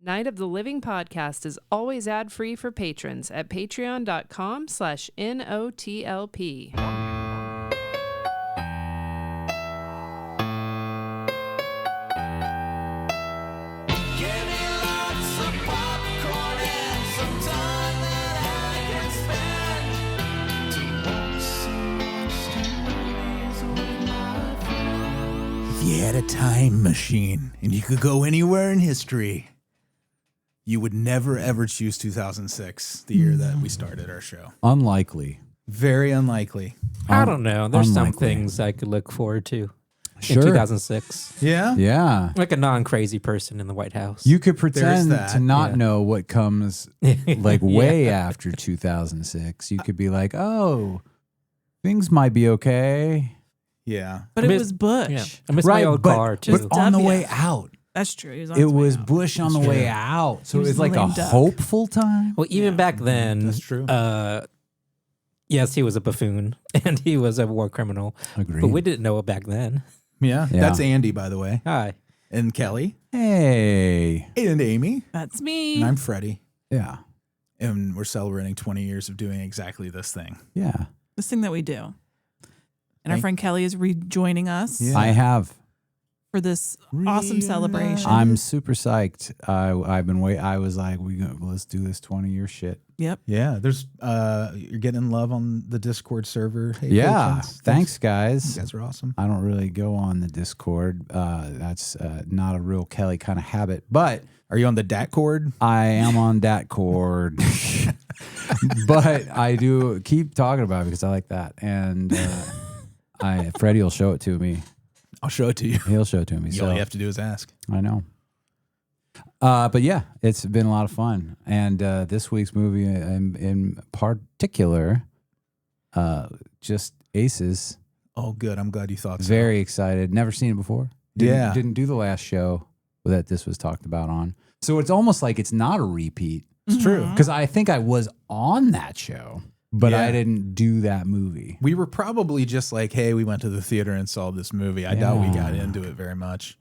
Night of the Living podcast is always ad-free for patrons at patreon.com/NOTLP. If you had a time machine and you could go anywhere in history, you would never, ever choose 2006, the year that we started our show. Unlikely. Very unlikely. I don't know. There's some Unlikely. things I could look forward to Sure. in 2006. Yeah? Yeah. Like a non-crazy person in the White House. You could pretend that, to not yeah. know what comes like way after 2006. You could be like, oh, things might be okay. Yeah. But I it miss- was Bush. Yeah. I miss my old but, car, too. but on the W. way out. That's true. He was on It his way was out. Bush on the way out. So He it was was like the a lame duck. hopeful time. Well, even back then, That's true. Yes, he was a buffoon and he was a war criminal. Agreed. But we didn't know it back then. Yeah. Yeah. That's Andy, by the way. Hi. And Kelley. Hey. And Amy. That's me. And I'm Freddy. Yeah. And we're celebrating 20 years of doing exactly this thing. Yeah. This thing that we do. And our Thank- friend Kelley is rejoining us Yeah. I have. for this awesome celebration. I'm super psyched. I've been waiting. I was like, let's do this 20-year shit. Yep. Yeah. There's, you're getting love on the Discord server. Hey, Yeah. patrons. Thanks, You guys. guys are awesome. I don't really go on the Discord. That's not a real Kelley kind of habit, but Are you on the DAT cord? I am on that cord. But I do keep talking about it because I like that. And Freddy will show it to me. I'll show it to you. He'll show it to me. All So you have to do is ask. I know. But yeah, it's been a lot of fun. And this week's movie in particular, just Aces. Oh, good. I'm glad you thought so. Very excited. Never seen it before. Yeah. Didn't do the last show that this was talked about on. So it's almost like it's not a repeat. It's true. Because I think I was on that show, but Yeah. I didn't do that movie. We were probably just like, hey, we went to the theater and saw this movie. I doubt we Yeah. got into it very much.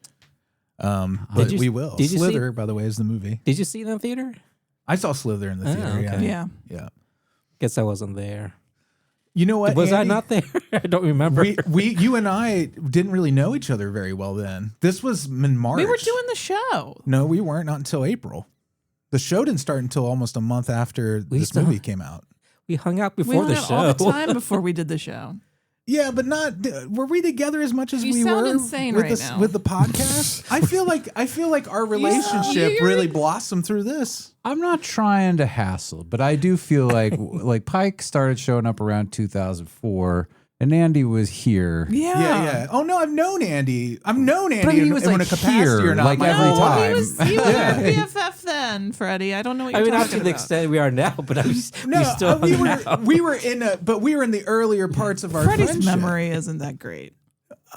But you- we will. did you see- Slither, by the way, is the movie. Did you see it in the theater? I saw Slither in the Oh, theater. okay. Yeah. Yeah. Guess I wasn't there. You know what? Was I Andy? not there? I don't remember. You and I didn't really know each other very well then. This was in March. We were doing the show. No, we weren't. Not until April. The show didn't start until almost a month after this still- movie came out. We hung out We before hung the out show. all the time before we did the show. Yeah, but not. Were we together as much as You we sound were insane with right this now. with the podcast? I feel like our relationship you're- really blossomed through this. I'm not trying to hassle, but I do feel like like Pike started showing up around 2004, and Andy was here. Yeah. Yeah. Oh no, I've known Andy. I've known Andy But he in, was, in like, a capacity here, or not. like, my every whole No, time. he was our Yeah. BFF then, Freddie. I don't know what you're I mean, not talking to the about. extent we are now, but we No, still we hung were out. we were in the earlier parts of our Freddie's friendship. memory isn't that great.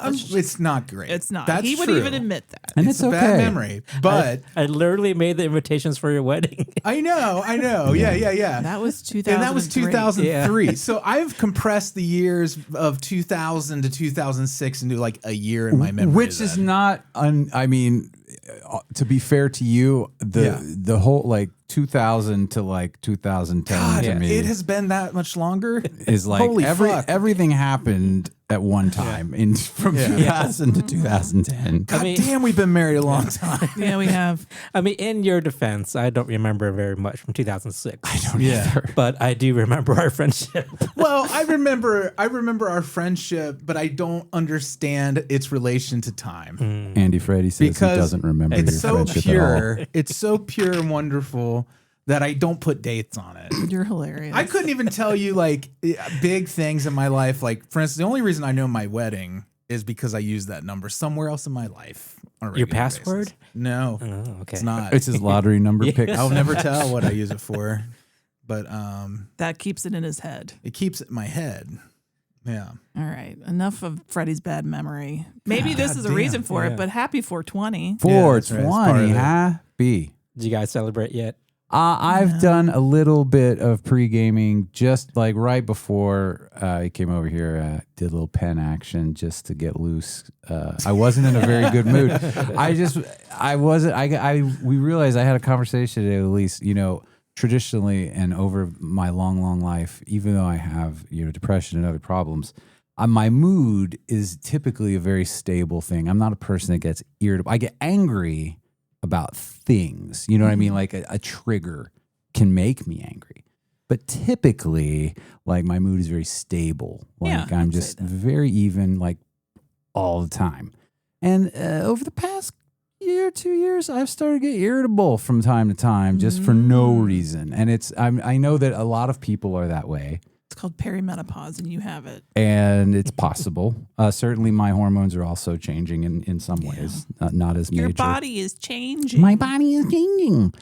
It's not great. It's not. That's He would true. even admit that. And It's it's a bad okay. memory, but I literally made the invitations for your wedding. I know. Yeah. That was 2003. And that was 2003. So I've compressed the years of 2000 to 2006 into like a year in my memory. Which is then. not, I mean, to be fair to you, the whole like 2000 to like 2010 God, to me it has been that much longer. is like Holy fuck. everything happened at one time from 2000 to 2010. God mean- damn, we've been married a long time. Yeah, we have. I mean, in your defense, I don't remember very much from 2006. I don't Yeah. But I do remember our friendship. Well, I remember our friendship, but I don't understand its relation to time. Andy Freddy says Because he doesn't remember your It's so friendship pure. at all. It's so pure and wonderful that I don't put dates on it. You're hilarious. I couldn't even tell you like big things in my life. Like, for instance, the only reason I know my wedding is because I used that number somewhere else in my life. On a Your regular basis. password? No, Oh, okay. it's not. It's his lottery number pick. I'll never tell what I use it for, but That keeps it in his head. it keeps it in my head. Yeah. All right. Enough of Freddie's bad memory. Maybe this is a damn, reason for yeah. it, but happy 420. Yeah, that's right. It's part of 420, it. huh? B. Did you guys celebrate yet? I've done a little bit of pre-gaming just like right before I came over here. Did a little pen action just to get loose. I wasn't in a very good mood. We realized I had a conversation today, Elise, traditionally and over my long life, even though I have, depression and other problems, my mood is typically a very stable thing. I'm not a person that gets irritable. I get angry about things. You know what I mean? Like a trigger can make me angry. But typically, like my mood is very stable. Like I'm just very even, like all the time. And over the past year, 2 years, I've started to get irritable from time to time just for no reason. And I know that a lot of people are that way. It's called perimenopause, and you have it. And it's possible. Certainly, my hormones are also changing in some ways, not as major. Your body is changing. My body is changing.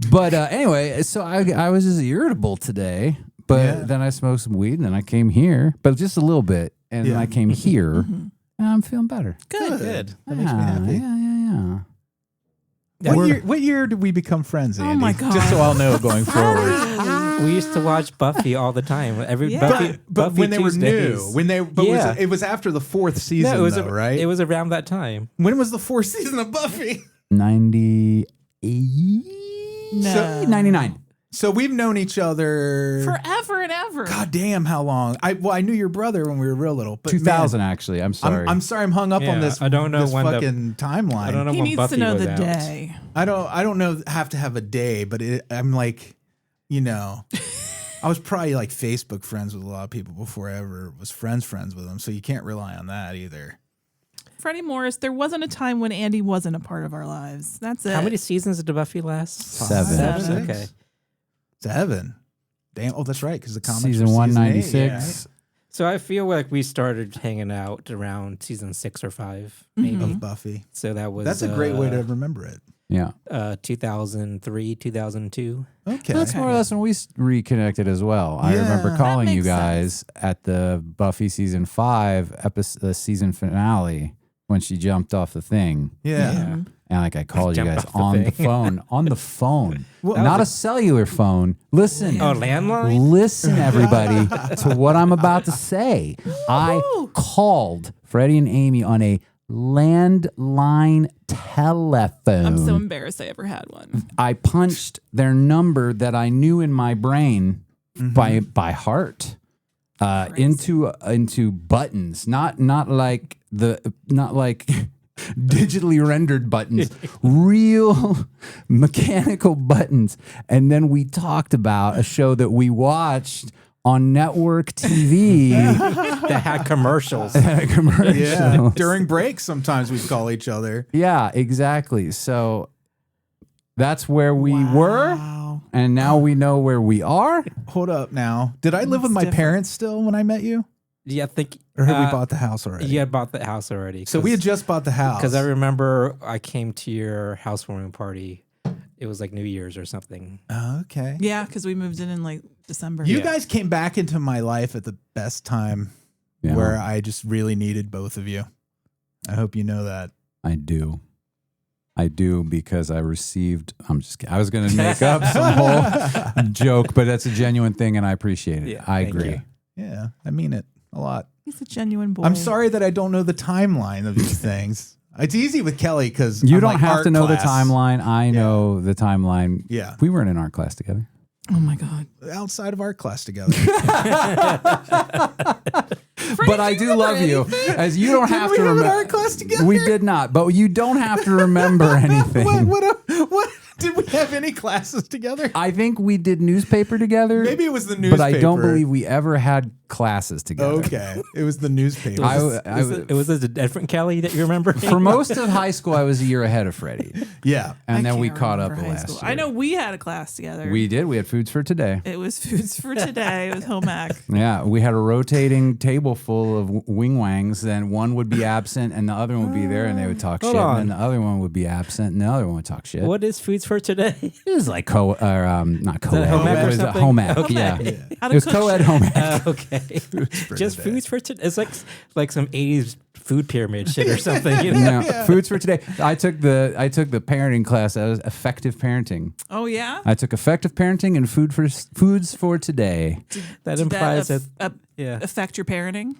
But anyway, so I was just irritable today. But then I smoked some weed, and then I came here, but just a little bit. And then I came here, and I'm feeling better. Good. That makes me happy. Yeah. What year did we become friends, Andy? Oh my God. Just so I'll know going forward. We used to watch Buffy all the time. But when they were Tuesdays. new, it was after the fourth season, right? It was around that time. When was the fourth season of Buffy? 98? No. 99. So we've known each other Forever and ever. God damn, how long? I knew your brother when we were real little. But 2000, actually. I'm sorry. I'm sorry. I'm hung up on this. I don't know this when fucking timeline. I don't know He when needs Buffy to know was the out. day. I don't know. Have to have a day, but I'm like, I was probably like Facebook friends with a lot of people before I ever was friends with them. So you can't rely on that either. Freddie Morris, there wasn't a time when Andy wasn't a part of our lives. That's it. How many seasons did Buffy last? 7. Okay. 7. Damn. Oh, that's right. Because the comics Season were 196. So I feel like we started hanging out around season 6 or 5, maybe. of Buffy. So that was That's a great way to remember it. Yeah. 2003, 2002. Okay. That's more or less when we reconnected as well. I remember calling That you makes guys at the Buffy season 5 season finale when she jumped off the thing. Yeah. And like I called you Jumped guys off the on the thing. phone, Well, not a cellular phone. Listen, Oh, landline? listen, everybody, to what I'm about to say. I called Freddie and Amy on a landline telephone. I'm so embarrassed I ever had one. I punched their number that I knew in my brain by heart into buttons, not like digitally rendered buttons, real mechanical buttons. And then we talked about a show that we watched on network TV That had commercials. Yeah. During breaks, sometimes we'd call each other. Yeah, exactly. So that's where we were. Wow. And now we know where we are. Hold up now. Did I live with It's my different. parents still when I met you? Yeah, I think. Or had we bought the house already? You had bought the house already. So we had just bought the house. Because I remember I came to your housewarming party. It was like New Year's or something. Oh, okay. Yeah, because we moved in like December. You guys came back into my life at the best time Yeah. where I just really needed both of you. I hope you know that. I do. Because I received, I'm just kidding. I was going to make up some whole joke, but that's a genuine thing and I appreciate it. Yeah, I thank agree. you. Yeah, I mean it a lot. He's a genuine boy. I'm sorry that I don't know the timeline of these things. It's easy with Kelley because You don't have to know the timeline. I know the timeline. Yeah. We were in an art class together. Oh my God. Outside of art class together. But I do love you. As you don't have we to have an remember. art class together? We did not, but you don't have to remember anything. What did we have any classes together? I think we did newspaper together. Maybe it was the newspaper. But I don't believe we ever had classes together. Okay, it was the newspaper. It was a different Kelley that you remember? For most of high school, I was a year ahead of Freddie. Yeah, And I then we can't caught up remember high last school. year. I know we had a class together. We did. We had foods for today. It was Foods for Today. It was home ec. Yeah, we had a rotating table full of wing wangs. Then one would be absent, and the other one would be there, and they would talk Hold shit. on. And then the other one would be absent, and the other one would talk shit. What is Foods for Today? It was like not co-ed. home ec It or was something? home ec. Okay. Yeah. How It to was cook co-ed shit. home ec. Okay. Just Today. Foods for Today. It's like some 80s food pyramid shit or something. You know? No, foods for today. I took the parenting class. That was effective parenting. Oh yeah. I took effective parenting and foods for today. That Did implies that that. Yeah. affect your parenting?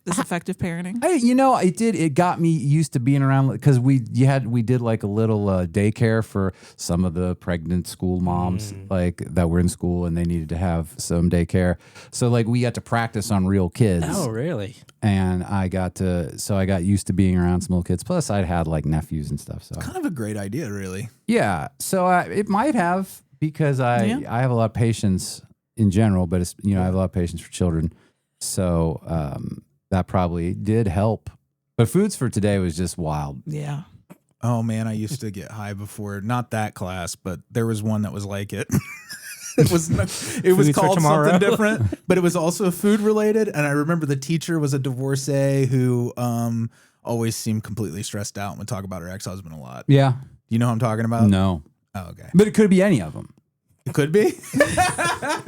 This effective parenting. It did. It got me used to being around because we did like a little daycare for some of the pregnant school moms like that were in school and they needed to have some daycare. So like we got to practice on real kids. Oh, really? And I got used to being around some little kids. Plus, I'd had like nephews and stuff. So Kind of a great idea, really. yeah. So it might have because I have a lot of patience in general, but it's I have a lot of patience for children. So that probably did help. But foods for today was just wild. Yeah. Oh man, I used to get high before. Not that class, but there was one that was like it. It was called something different, but it was also food related. And I remember the teacher was a divorcee who always seemed completely stressed out and would talk about her ex-husband a lot. Yeah. You know who I'm talking about? No. Oh, okay. But it could be any of them. It could be.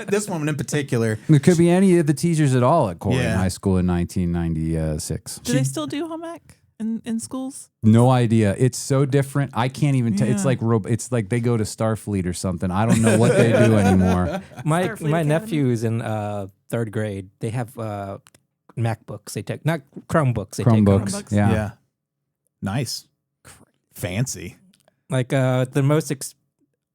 This woman in particular. It could be any of the teachers at all at Corning Yeah. High School in 1996. Do they still do home ec in schools? No idea. It's so different. I can't even tell. It's Yeah. it's like they go to Starfleet or something. I don't know what they do anymore. My Starfleet Academy. nephew is in third grade. They have MacBooks. They take not Chromebooks. They take Chromebooks. Chromebooks. Yeah. Nice. Fancy. Like the most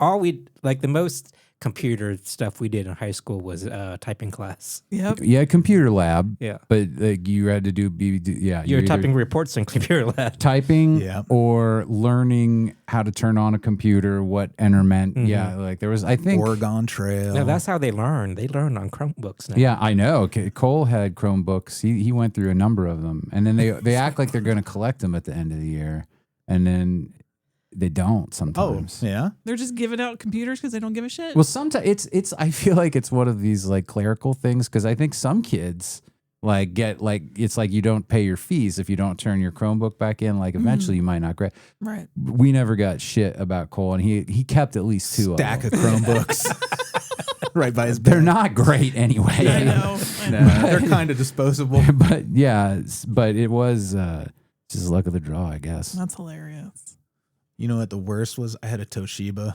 the most computer stuff we did in high school was typing class. Yep. Yeah, computer lab. Yeah. But like you had to do You're either typing reports in computer lab. typing Yeah. or learning how to turn on a computer, what enter meant. Yeah, like there was I think Oregon Trail. No, that's how they learn. They learn on Chromebooks now. yeah, I know. Cole had Chromebooks. He went through a number of them, and then they act like they're going to collect them at the end of the year, and then they don't Oh, sometimes. yeah. They're just giving out computers because they don't give a shit. Well, sometimes it's. I feel like it's one of these like clerical things because I think some kids like get like it's like you don't pay your fees if you don't turn your Chromebook back in. Like eventually you might not grab. Right. We never got shit about Cole, and he kept at least two Stack of of them. Chromebooks. Right by his bed. They're not great anyway. I know. No, they're kind of disposable. But yeah, but it was just luck of the draw, I guess. That's hilarious. You know what the worst was? I had a Toshiba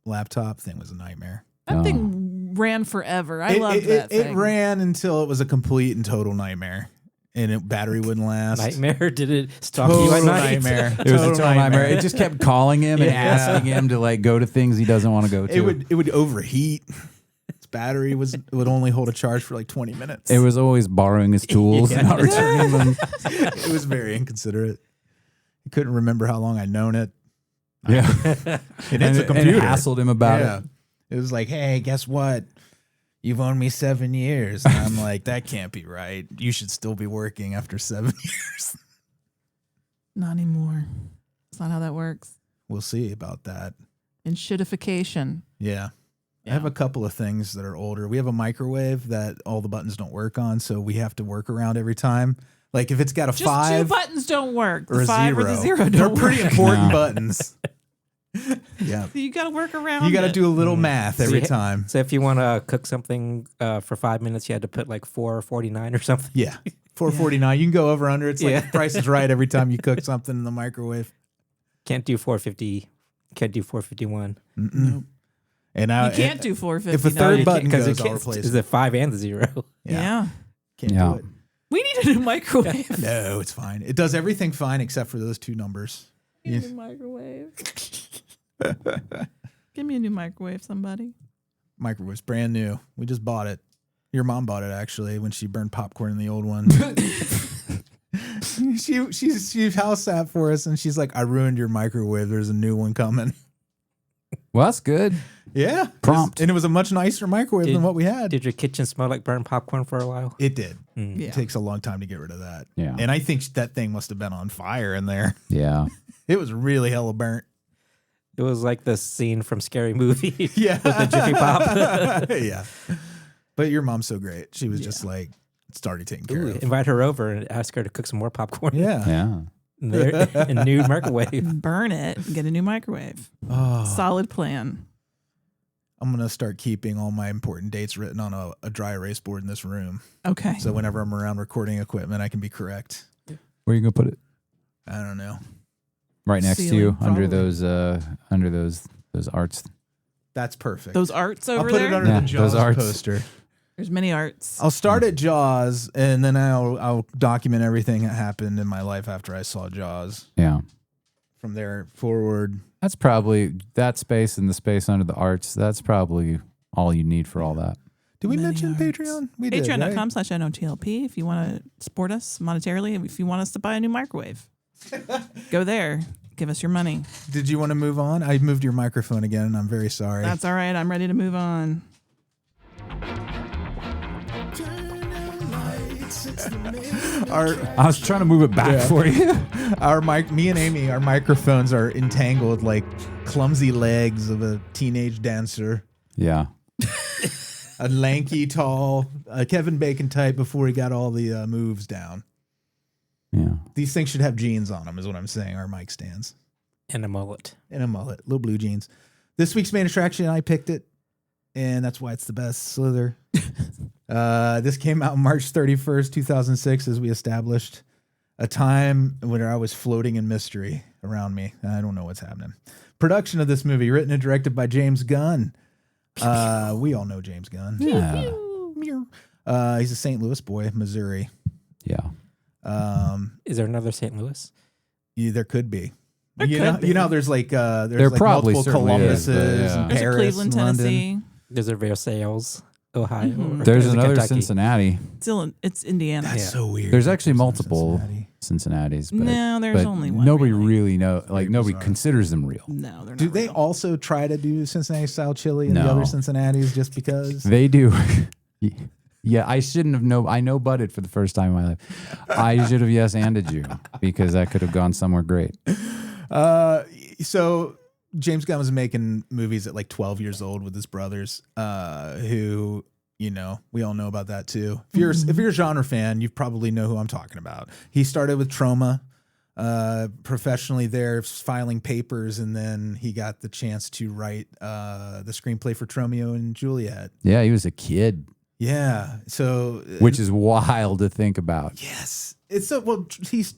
laptop. Thing was a nightmare. That Oh. thing ran forever. I loved that It thing. ran until it was a complete and total nightmare. And battery wouldn't last. Nightmare? Did it stalk you Total at night? nightmare. It was a total nightmare. It just kept calling him and Yeah. asking him to like go to things he doesn't want to go to. It would overheat. Its battery would only hold a charge for like 20 minutes. It was always borrowing his tools and not returning them. It was very inconsiderate. I couldn't remember how long I'd known it. Yeah, And it's a computer. And hassled him about Yeah. it. It was like, hey, guess what? You've owned me 7 years. And I'm like, that can't be right. You should still be working after 7 years. Not anymore. That's not how that works. We'll see about that. And shitification. Yeah. I have a couple of things that are older. We have a microwave that all the buttons don't work on, so we have to work around every time. Like if it's got a Just 5 two buttons don't work. or The a 5 0, or the 0 don't they're work. pretty important No. buttons. Yeah. You got to work around You got to it. do a little math every See, time. So if you want to cook something for 5 minutes, you had to put like $4.49 or something. Yeah. $4.49. You can go over under. It's like Yeah. the price is right every time you cook something in the microwave. Can't do $4.50. Can't do $4.51. Mm-mm. And You can't do 450. if a third button because goes, it I'll replace is the 5 and the 0. Yeah. Can't Yeah. do it. We need a new microwave. No, it's fine. It does everything fine except for those two numbers. Give me a new microwave. Give me a new microwave, somebody. Microwave's brand new. We just bought it. Your mom bought it actually when she burned popcorn in the old one. she house sat for us and she's like, I ruined your microwave. There's a new one coming. Well, that's good. Yeah. Prompt. And it was a much nicer microwave than what we had. Did your kitchen smell like burnt popcorn for a while? It did. Mm. Yeah. It takes a long time to get rid of that. Yeah. And I think that thing must have been on fire in there. Yeah. It was really hella burnt. It was like the scene from Scary Movie. Yeah. With the Jiffy Pop. Yeah. But your mom's so great. She was just like, started taking care Ooh, of. invite her over and ask her to cook some more popcorn. Yeah. Yeah. In there, in a new microwave. Burn it and get a new microwave. Oh, Solid plan. I'm going to start keeping all my important dates written on a dry erase board in this room. Okay. So whenever I'm around recording equipment, I can be correct. Where are you gonna put it? I don't know. Right next to Ceiling, you, probably. under those arts. That's perfect. Those arts over I'll put there. it under Yeah, the Jaws those arts. poster. There's many arts. I'll start at Jaws, and then I'll document everything that happened in my life after I saw Jaws. Yeah. From there forward. That's probably that space and the space under the arts. That's probably all you need for all that. Did we Many mention arts. Patreon? We did, right? Patreon.com/NOTLP if you want to support us monetarily. If you want us to buy a new microwave, go there. Give us your money. Did you want to move on? I moved your microphone again, and I'm very sorry. That's all right. I'm ready to move on. I was trying to move it back for you. Me and Amy, our microphones are entangled like clumsy legs of a teenage dancer. Yeah. A lanky, tall Kevin Bacon type before he got all the moves down. Yeah. These things should have jeans on them, is what I'm saying. Our mic stands And a mullet. and a mullet, little blue jeans. This week's main attraction, I picked it, and that's why it's the best. Slither. This came out March 31st, 2006, as we established. A time when I was floating in mystery around me. I don't know what's happening. Production of this movie, written and directed by James Gunn. We all know James Gunn. Yeah. He's a St. Louis boy, Missouri. Yeah. Is there another St. Louis? There could be. There You could be. know, there's like there's There like probably multiple certainly is, Columbuses, but yeah. and There's Paris, a Cleveland, and London. Tennessee. There's a Versailles, Ohio. Mhm. or There's is it another Kentucky? Cincinnati. It's Indiana. That's Yeah. so weird. There's actually There's no multiple Cincinnati. Cincinnati's, but, No, there's but only one. nobody really know. Like nobody bizarre. considers them real. No, they're not. Do they real. also try to do Cincinnati style chili and the No. other Cincinnati's just because? They do. Yeah, I shouldn't have I no butted for the first time in my life. I should have yes anded you because that could have gone somewhere great. So James Gunn was making movies at like 12 years old with his brothers, who, you know, we all know about that too. If you're a genre fan, you probably know who I'm talking about. He started with Trauma, professionally there, filing papers, and then he got the chance to write the screenplay for Romeo and Juliet. Yeah, he was a kid, Yeah, so which is wild to think about. yes, it's so well.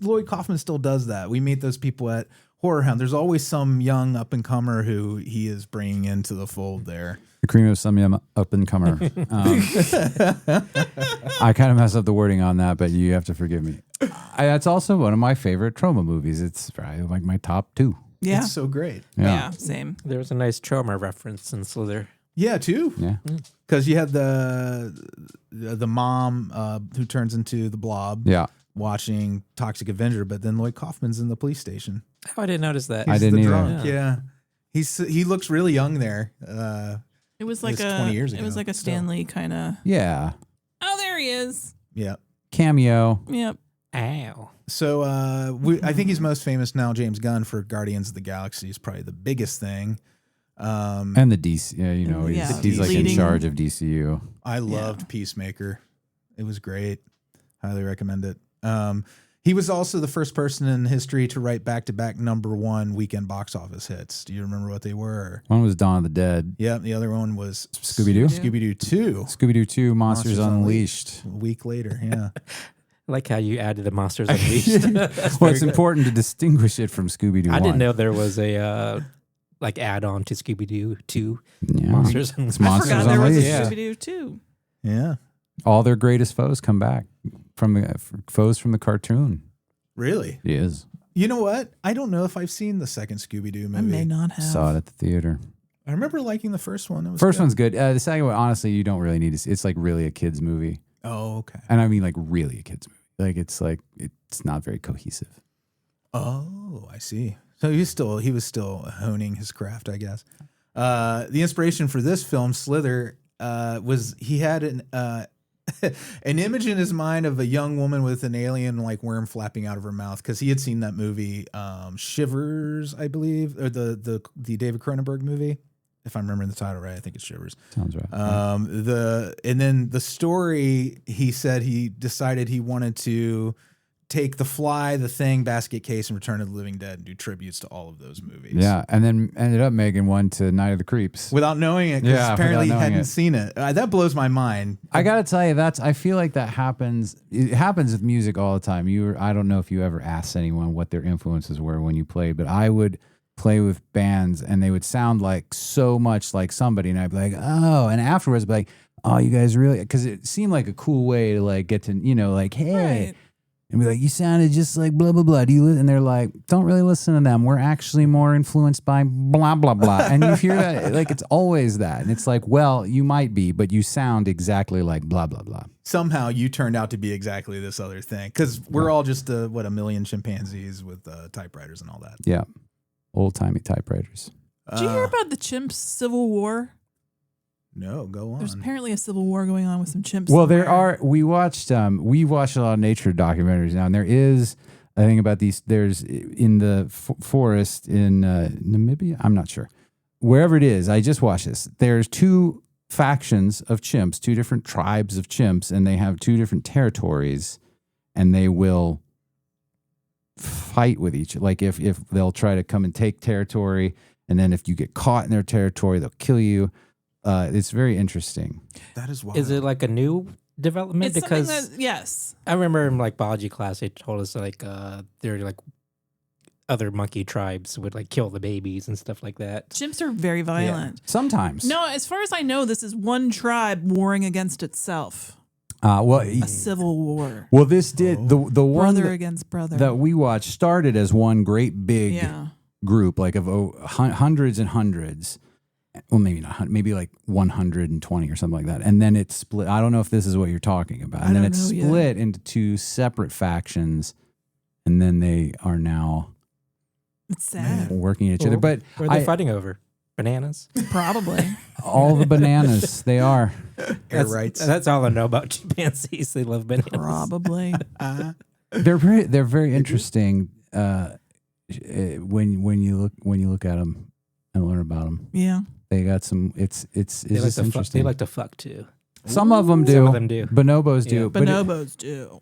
Lloyd Kaufman still does that. We meet those people at Horror Hound. There's always some young up and comer who he is bringing into the fold there. The cream of some young up and comer. I kind of messed up the wording on that, but you have to forgive me. That's also one of my favorite trauma movies. It's probably like my top two. Yeah. It's so great. Yeah. Same. There was a nice trauma reference in Slither. Yeah, too. Yeah. Because you had the mom who turns into the Blob. Yeah. Watching Toxic Avenger, but then Lloyd Kaufman's in the police station. Oh, I didn't notice that. I He's didn't the either. drunk. Yeah. He looks really young there. It was like It's 20 years It was ago, like a still. Stanley kind of. Yeah. Oh, there he is. Yeah. Cameo. Yep. Ow. So I think he's most famous now, James Gunn, for Guardians of the Galaxy is probably the biggest thing. And the DC. Yeah, you know, Yeah, he's like in leading- charge of DCU. I loved Peacemaker. It was great. Highly recommend it. He was also the first person in history to write back-to-back #1 weekend box office hits. Do you remember what they were? One was Dawn of the Dead. Yeah, the other one was Scooby-Doo? Scooby-Doo 2. Scooby-Doo 2, Monsters Unleashed. A week later, yeah. I like how you added the Monsters Unleashed. Well, it's important to distinguish it from Scooby-Doo 1. I didn't know there was a like add-on to Scooby-Doo 2. Yeah. Monsters It's Unleashed. I Monsters forgot there was a Unleashed. Yeah. Scooby-Doo too. Yeah. All their greatest foes come back from the foes from the cartoon. Really? He is. You know what? I don't know if I've seen the second Scooby-Doo movie. I may not have. Saw it at the theater. I remember liking the first one. It was First good. one's good. The second one, honestly, you don't really need to see. It's like really a kid's movie. Oh, okay. And I mean like really a kid's movie. Like it's not very cohesive. Oh, I see. So he was still honing his craft, I guess. The inspiration for this film, Slither, was he had an image in his mind of a young woman with an alien like worm flapping out of her mouth because he had seen that movie Shivers, I believe, or the David Cronenberg movie. If I'm remembering the title right, I think it's Shivers. Sounds right. And then the story, he said he decided he wanted to take The Fly, The Thing, Basket Case, and Return of the Living Dead and do tributes to all of those movies. Yeah, and then ended up making one to Night of the Creeps. Without knowing it, because Yeah, apparently you without knowing hadn't it. seen it. That blows my mind. I gotta tell you, I feel like that happens. It happens with music all the time. I don't know if you ever asked anyone what their influences were when you played, but I would play with bands and they would sound like so much like somebody, and I'd be like, oh, and afterwards, I'd be like, oh, you guys really, because it seemed like a cool way to like get to, like, hey. Right. And be like, you sounded just like blah, blah, blah. Do you and they're like, don't really listen to them. We're actually more influenced by blah, blah, blah. And you hear that, like, it's always that. And it's like, well, you might be, but you sound exactly like blah, blah, blah. Somehow you turned out to be exactly this other thing. Because we're all just, a million chimpanzees with typewriters and all that. Yeah. Old timey typewriters. Did you hear about the chimps civil war? No, go on. There's apparently a civil war going on with some chimps. Well, somewhere. we watched a lot of nature documentaries now, and there is a thing about these. There's in the forest in Namibia. I'm not sure. Wherever it is, I just watched this. There's two factions of chimps, two different tribes of chimps, and they have two different territories, and they will fight with each. Like if they'll try to come and take territory, and then if you get caught in their territory, they'll kill you. It's very interesting. That is wild. Is it like a new development? It's Because something that, yes. I remember in like biology class, they told us like they're like other monkey tribes would like kill the babies and stuff like that. Chimps are very violent. Sometimes. No, as far as I know, this is one tribe warring against itself. A civil war. Well, this did the one Brother against brother. that we watched started as one great big group, like of hundreds and hundreds. Well, maybe not. Maybe like 120 or something like that. And then it split. I don't know if this is what you're talking about. And then it split into two separate factions. And then they are now It's sad. working at each other. But what are they fighting over? Bananas? Probably. all the bananas, they are. Air rights. That's all I know about chimpanzees. They love bananas. Probably. They're very interesting when you look at them and learn about them. Yeah. They got some. It's They like just to fuck, interesting. they like to fuck too. Some of them do. Some of them do. Bonobos do. Yeah. But Bonobos do.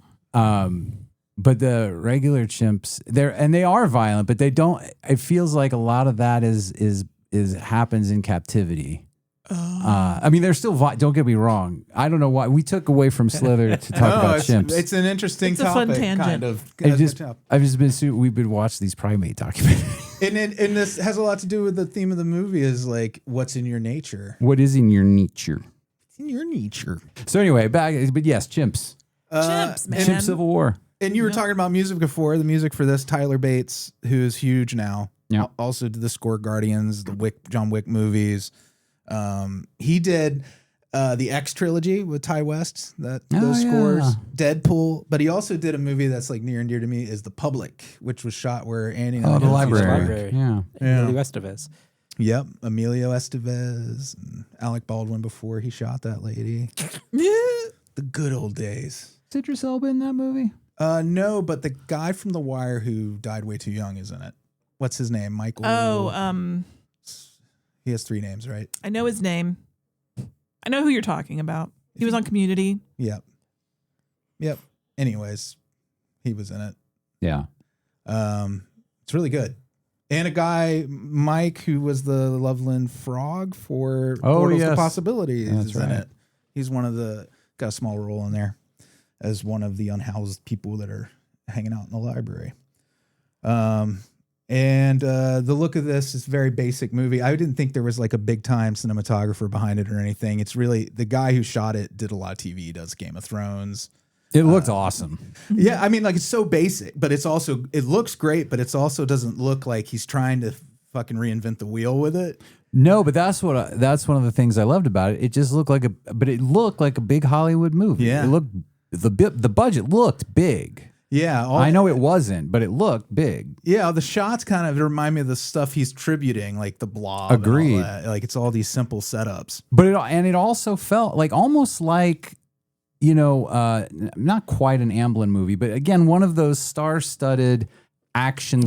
But the regular chimps, they are violent, but they don't. It feels like a lot of that is happens in captivity. I mean, they're still. Don't get me wrong. I don't know why we took away from Slither to talk about chimps. It's an interesting It's a topic, fun tangent. kind of. I've just been. We've been watching these primate documentaries. And this has a lot to do with the theme of the movie is like, what's in your nature? What is in your nature? In your nature. So anyway, but yes, chimps. Chimps, man. Chimp Civil War. And you were talking about music before. The music for this, Tyler Bates, who's huge now. Yeah. Also did the score Guardians, the John Wick movies. He did the X trilogy with Ty West. Those scores. Deadpool. But he also did a movie that's like near and dear to me is The Public, which was shot where Andy. Oh, the library. Library. Yeah. Emilio Estevez. Yep, Emilio Estevez and Alec Baldwin before he shot that lady. The good old days. Is Idris Elba in that movie? No, but the guy from The Wire who died way too young is in it. What's his name? Michael. He has 3 names, right? I know his name. I know who you're talking about. He was on Community. Yep. Anyways, he was in it. Yeah. It's really good. And a guy, Mike, who was the Loveland Frog for Portals to Possibilities, is in it. He's got a small role in there as one of the unhoused people that are hanging out in the library. And the look of this is very basic movie. I didn't think there was like a big time cinematographer behind it or anything. It's really the guy who shot it did a lot of TV, does Game of Thrones. It looked awesome. Yeah, I mean, like it's so basic, but it looks great, but it also doesn't look like he's trying to fucking reinvent the wheel with it. No, but that's one of the things I loved about it. It just looked like a big Hollywood movie. Yeah. It looked the budget looked big. Yeah, I know it wasn't, but it looked big. Yeah, the shots kind of remind me of the stuff he's tributing, like the Blob. Agreed. And all that. Like it's all these simple setups. But it also felt like almost like, not quite an Amblin movie, but again, one of those star-studded action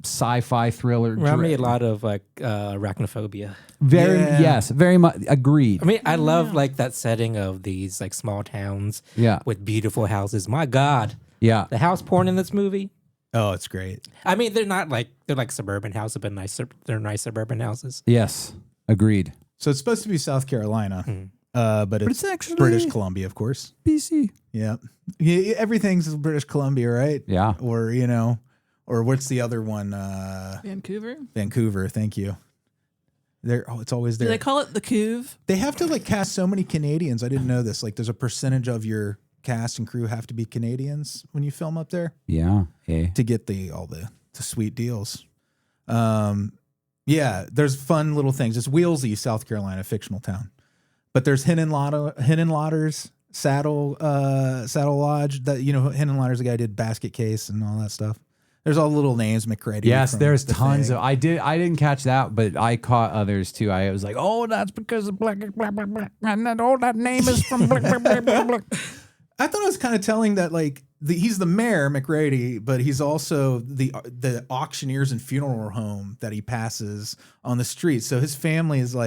sci-fi thriller. Remind me a lot of like Arachnophobia. Very much agreed. I mean, I love like that setting of these like small towns Yeah. with beautiful houses. My God. Yeah. The house porn in this movie. Oh, it's great. I mean, they're like suburban houses, but they're nice suburban houses. Yes. Agreed. So it's supposed to be South Carolina, but it's actually British Columbia, of course. BC. Yeah. Everything's British Columbia, right? Yeah. Or, or what's the other one? Vancouver. Vancouver. Thank you. It's always there. Do they call it the Couve? They have to cast so many Canadians. I didn't know this. There's a percentage of your cast and crew have to be Canadians when you film up there. Yeah. To get all the sweet deals. Yeah, there's fun little things. It's Wheelsy, South Carolina, fictional town. But there's Hinnenlauders, Saddle Lodge. That Hinnenlauders, the guy who did Basket Case and all that stuff. There's all the little names, McCready. Yes, there's tons of. I didn't catch that, but I caught others too. I was like, oh, that's because of black, and that name is from black. I thought it was kind of telling that he's the mayor, McCready, but he's also the auctioneers and funeral home that he passes on the street. So his family is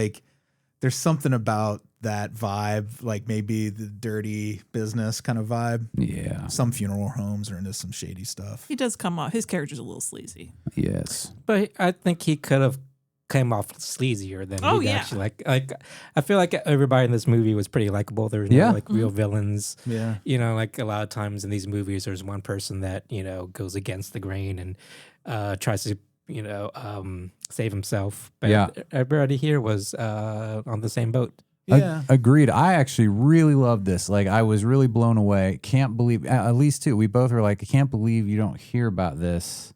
there's something about that vibe, maybe the dirty business kind of vibe. Yeah. Some funeral homes are into some shady stuff. He does come off. His character's a little sleazy. Yes. But I think he could have came off sleazier than he actually like. I feel like everybody in this movie was pretty likable. There was no real villains. Yeah. A lot of times in these movies, there's one person that goes against the grain and tries to save himself. But everybody here was on the same boat. Yeah. Agreed. I actually really loved this. I was really blown away. Can't believe, at least too, we both were I can't believe you don't hear about this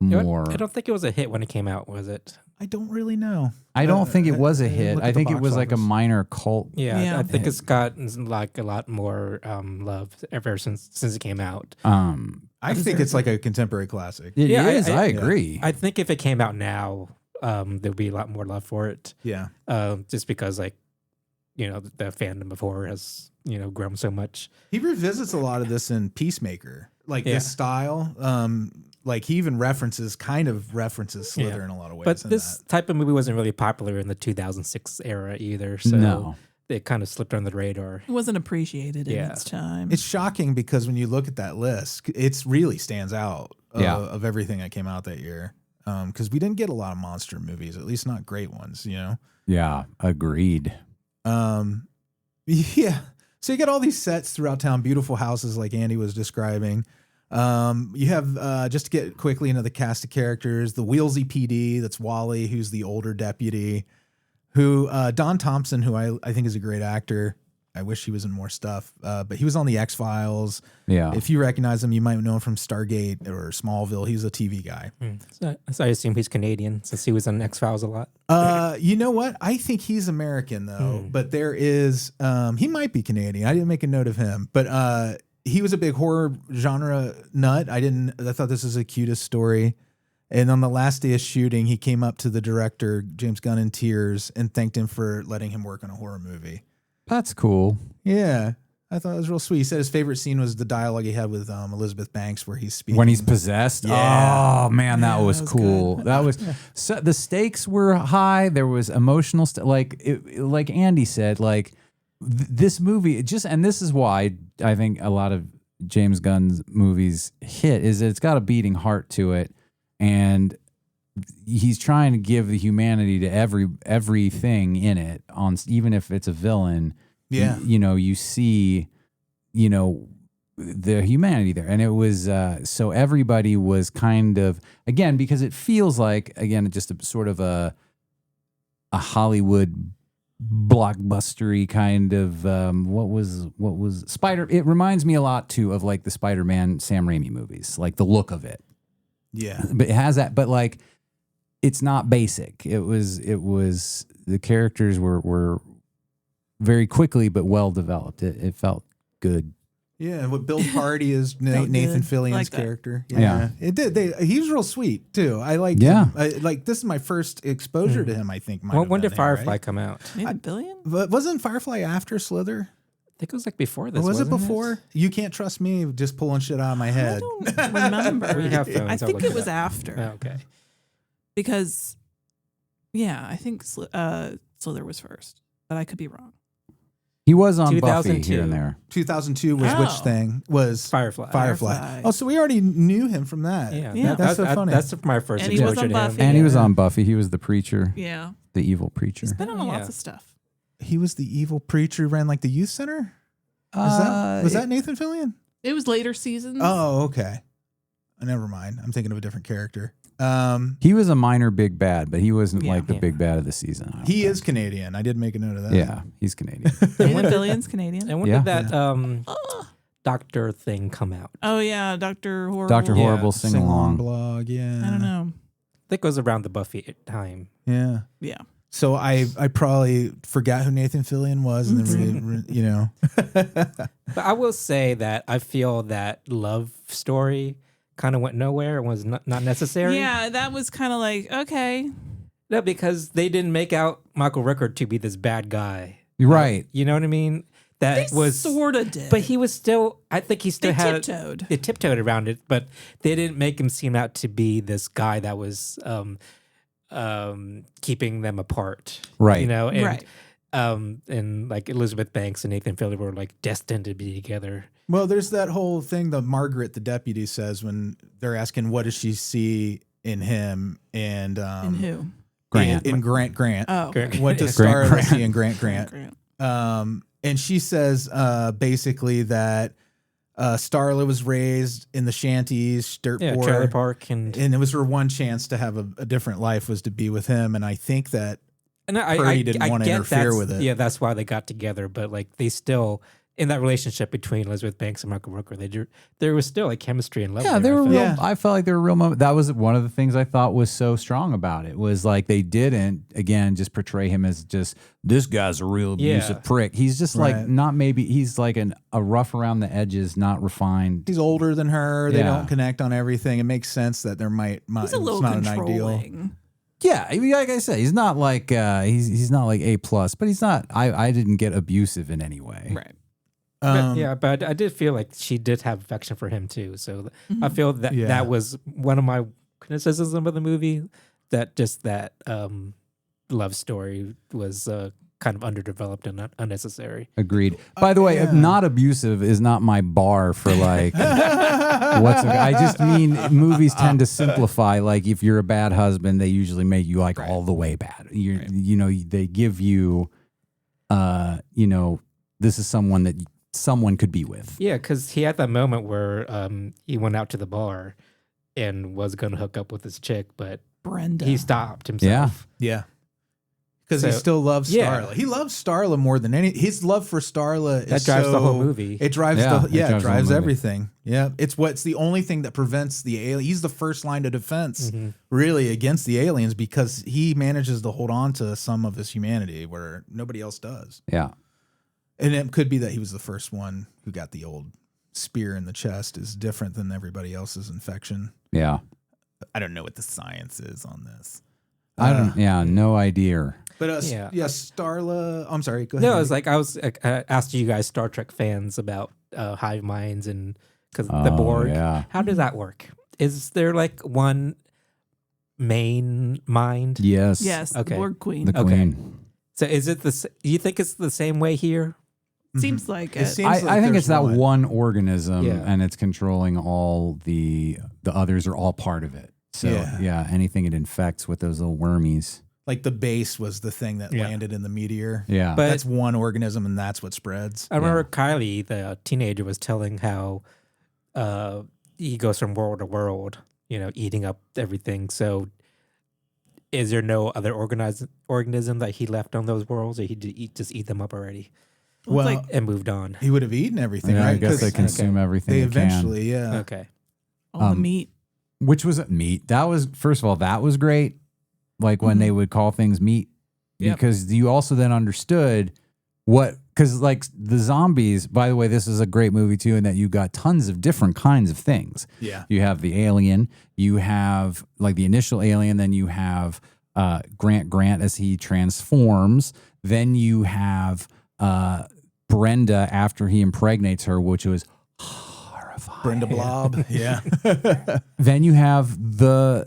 more. I don't think it was a hit when it came out, was it? I don't really know. I don't think it was a hit. look I at the think it box was a office. minor cult. Yeah, I think it's gotten a lot more love ever since it came out. I think it's a contemporary classic. It is. I I agree. I think if it came out now, there'd be a lot more love for it. Yeah. Just because the fandom of horror has grown so much. He revisits a lot of this in Peacemaker, this style. He even references Slither in a lot of ways. But this type of movie wasn't really popular in the 2006 era either, so it kind of slipped under the radar. It wasn't appreciated in its time. It's shocking because when you look at that list, it really stands out of everything that came out that year. Because we didn't get a lot of monster movies, at least not great ones, Yeah, agreed. Yeah. So you got all these sets throughout town, beautiful houses like Andy was describing. You have, just to get quickly into the cast of characters, the Wheelsy PD, that's Wally, who's the older deputy, who, Don Thompson, who I think is a great actor. I wish he was in more stuff, but he was on the X-Files. Yeah. If you recognize him, you might know him from Stargate or Smallville. He's a TV guy. So I assume he's Canadian since he was on X-Files a lot. You know what? I think he's American though, but there is, he might be Canadian. I didn't make a note of him, but, he was a big horror genre nut. I thought this was the cutest story. And on the last day of shooting, he came up to the director, James Gunn, in tears and thanked him for letting him work on a horror movie. That's cool. Yeah. I thought it was real sweet. He said his favorite scene was the dialogue he had with Elizabeth Banks where he's speaking. When he's possessed? Yeah. Oh, man, that was cool. good. That was so, the stakes were high. There was emotional stuff. Like Andy said, this movie and this is why I think a lot of James Gunn's movies hit is that it's got a beating heart to it, and he's trying to give the humanity to everything in it, on even if it's a villain. Yeah. You see the humanity there, and it was so everybody was kind of, again, because it feels like, again, just a sort of a Hollywood blockbustery kind of what was Spider. It reminds me a lot too of the Spider-Man Sam Raimi movies, the look of it. Yeah, but it has that. But it's not basic. It was the characters were very quickly but well developed. It felt good. Yeah, what Bill Party is Nathan good. Fillion's Like that. character. Yeah. It did. He was real sweet too. I like. Yeah. him. This is my first exposure to him. I think. When did Firefly come out? Maybe a billion? But wasn't Firefly after Slither? I think it was before this. Or was it wasn't before? You can't trust me. Just pulling shit out of my I head. don't remember. We have phones, I I'll think look it it was up. after. Oh, okay. Because, I think Slither was first, but I could be wrong. He was on Buffy 2002. here and there. 2002 was which thing? Was Firefly. Firefly. Oh, so we already knew him from that. Yeah. That's so funny. That's my first And he was exposure on to Buffy. him. And he was on Buffy. He was the preacher, Yeah. the evil preacher. He's been on Yeah. lots of stuff. He was the evil preacher who ran like the youth center? Was that Nathan Fillion? It was later seasons. Oh, okay. Never mind. I'm thinking of a different character. He was a minor big bad, but he wasn't Yeah. like the big bad of the season. I don't He think. is Canadian. I did make a note of that. Yeah, he's Canadian. Nathan Fillion's Canadian. And when Yeah. did that doctor thing come out? Oh, yeah. Dr. Horrible. Dr. Yeah. Horrible sing along. blog. Yeah. I don't know. I think it was around the Buffy time. Yeah. Yeah. So I probably forgot who Nathan Fillion was, and then you know. But I will say that I feel that love story kind of went nowhere and was not necessary. Yeah, that was kind of like, okay. No, because they didn't make out Michael Rooker to be this bad guy. Right. You know what I mean? That They was sort of did. But he was still. I think he still They had. tiptoed. They tiptoed around it, but they didn't make him seem out to be this guy that was keeping them apart. Right. You know. And, Right. And like Elizabeth Banks and Nathan Fillion were like destined to be together. Well, there's that whole thing that Margaret, the deputy, says when they're asking what does she see in him, and In who? Grant. in Grant. Oh. Grant- What does Grant Starla Grant. see in Grant? Grant. And she says basically that Starla was raised in the shanties, dirt Yeah, poor, Trailer Park, and it was her one chance to have a different life was to be with him. And I think that Purdy didn't want to get interfere that's- with it. Yeah, that's why they got together. But like they still in that relationship between Elizabeth Banks and Michael Rooker, there was still like chemistry and love. Yeah, there, they were I real. felt. Yeah. I felt like they were real moments. That was one of the things I thought was so strong about it was like they didn't again just portray him as just this guy's a real abusive Yeah. prick. He's just Right. like not maybe he's like a rough around the edges, not refined. he's older than her. They Yeah. don't connect on everything. It makes sense that there might He's a it's little not an ideal. controlling. Yeah, I mean, like I said, he's not like he's not like A+, but he's not. I didn't get abusive in any way. Right. But I did feel like she did have affection for him too. So I feel that Yeah. that was one of my criticisms of the movie. That just that love story was kind of underdeveloped and unnecessary. Agreed. By the way, yeah. not abusive is not my bar for like I just mean movies tend to simplify. Like if you're a bad husband, they usually make you like all the way bad. You know, they give you, this is someone that someone could be with. Yeah, because he had that moment where he went out to the bar and was going to hook up with his chick, but Brenda. he stopped himself. Yeah. Because he So- still loves Yeah. Starla. He loves Starla more than any. His love for Starla That is drives the whole so- movie. It drives Yeah, it drives the whole movie. everything. Yeah, it's the only thing that prevents the alien. He's the first line of defense, really, against the aliens because he manages to hold on to some of his humanity where nobody else does. Yeah. And it could be that he was the first one who got the old spear in the chest. Is different than everybody else's infection. Yeah. I don't know what the science is on this. I don't. Yeah. No idea. But Yeah. Starla. I'm sorry. Go ahead. No, it's like I was asked you guys Star Trek fans about hive minds and because the Oh, Borg. yeah. How does that work? Is there like one main mind? Yes. Yes. Okay. The Borg Queen. The Okay. queen. So is it the? You think it's the same way here? Seems like It it. seems I like think there's it's that one organism, Yeah. and it's controlling all the others are all part of it. So Yeah. anything it infects with those little wormies. Like the base was the thing that Yeah. landed in the meteor. Yeah. But That's one organism, and that's what spreads. I remember Kylie, the teenager, was telling how he goes from world to world, eating up everything. So is there no other organism that he left on those worlds, or he just eat them up already Well, like and moved on? he would have eaten everything, Yeah, right? I guess 'Cause they consume everything they they can. eventually, yeah. Okay. all the meat. Which was meat. That was, first of all, that was great. Like when they would call things meat, Yep. because you also then understood because like the zombies, by the way, this is a great movie too, in that you got tons of different kinds of things. Yeah. You have the alien, you have like the initial alien, then you have Grant as he transforms, then you have Brenda after he impregnates her, which was horrifying. Sci-Fi. Brenda Blob. Yeah. Then you have the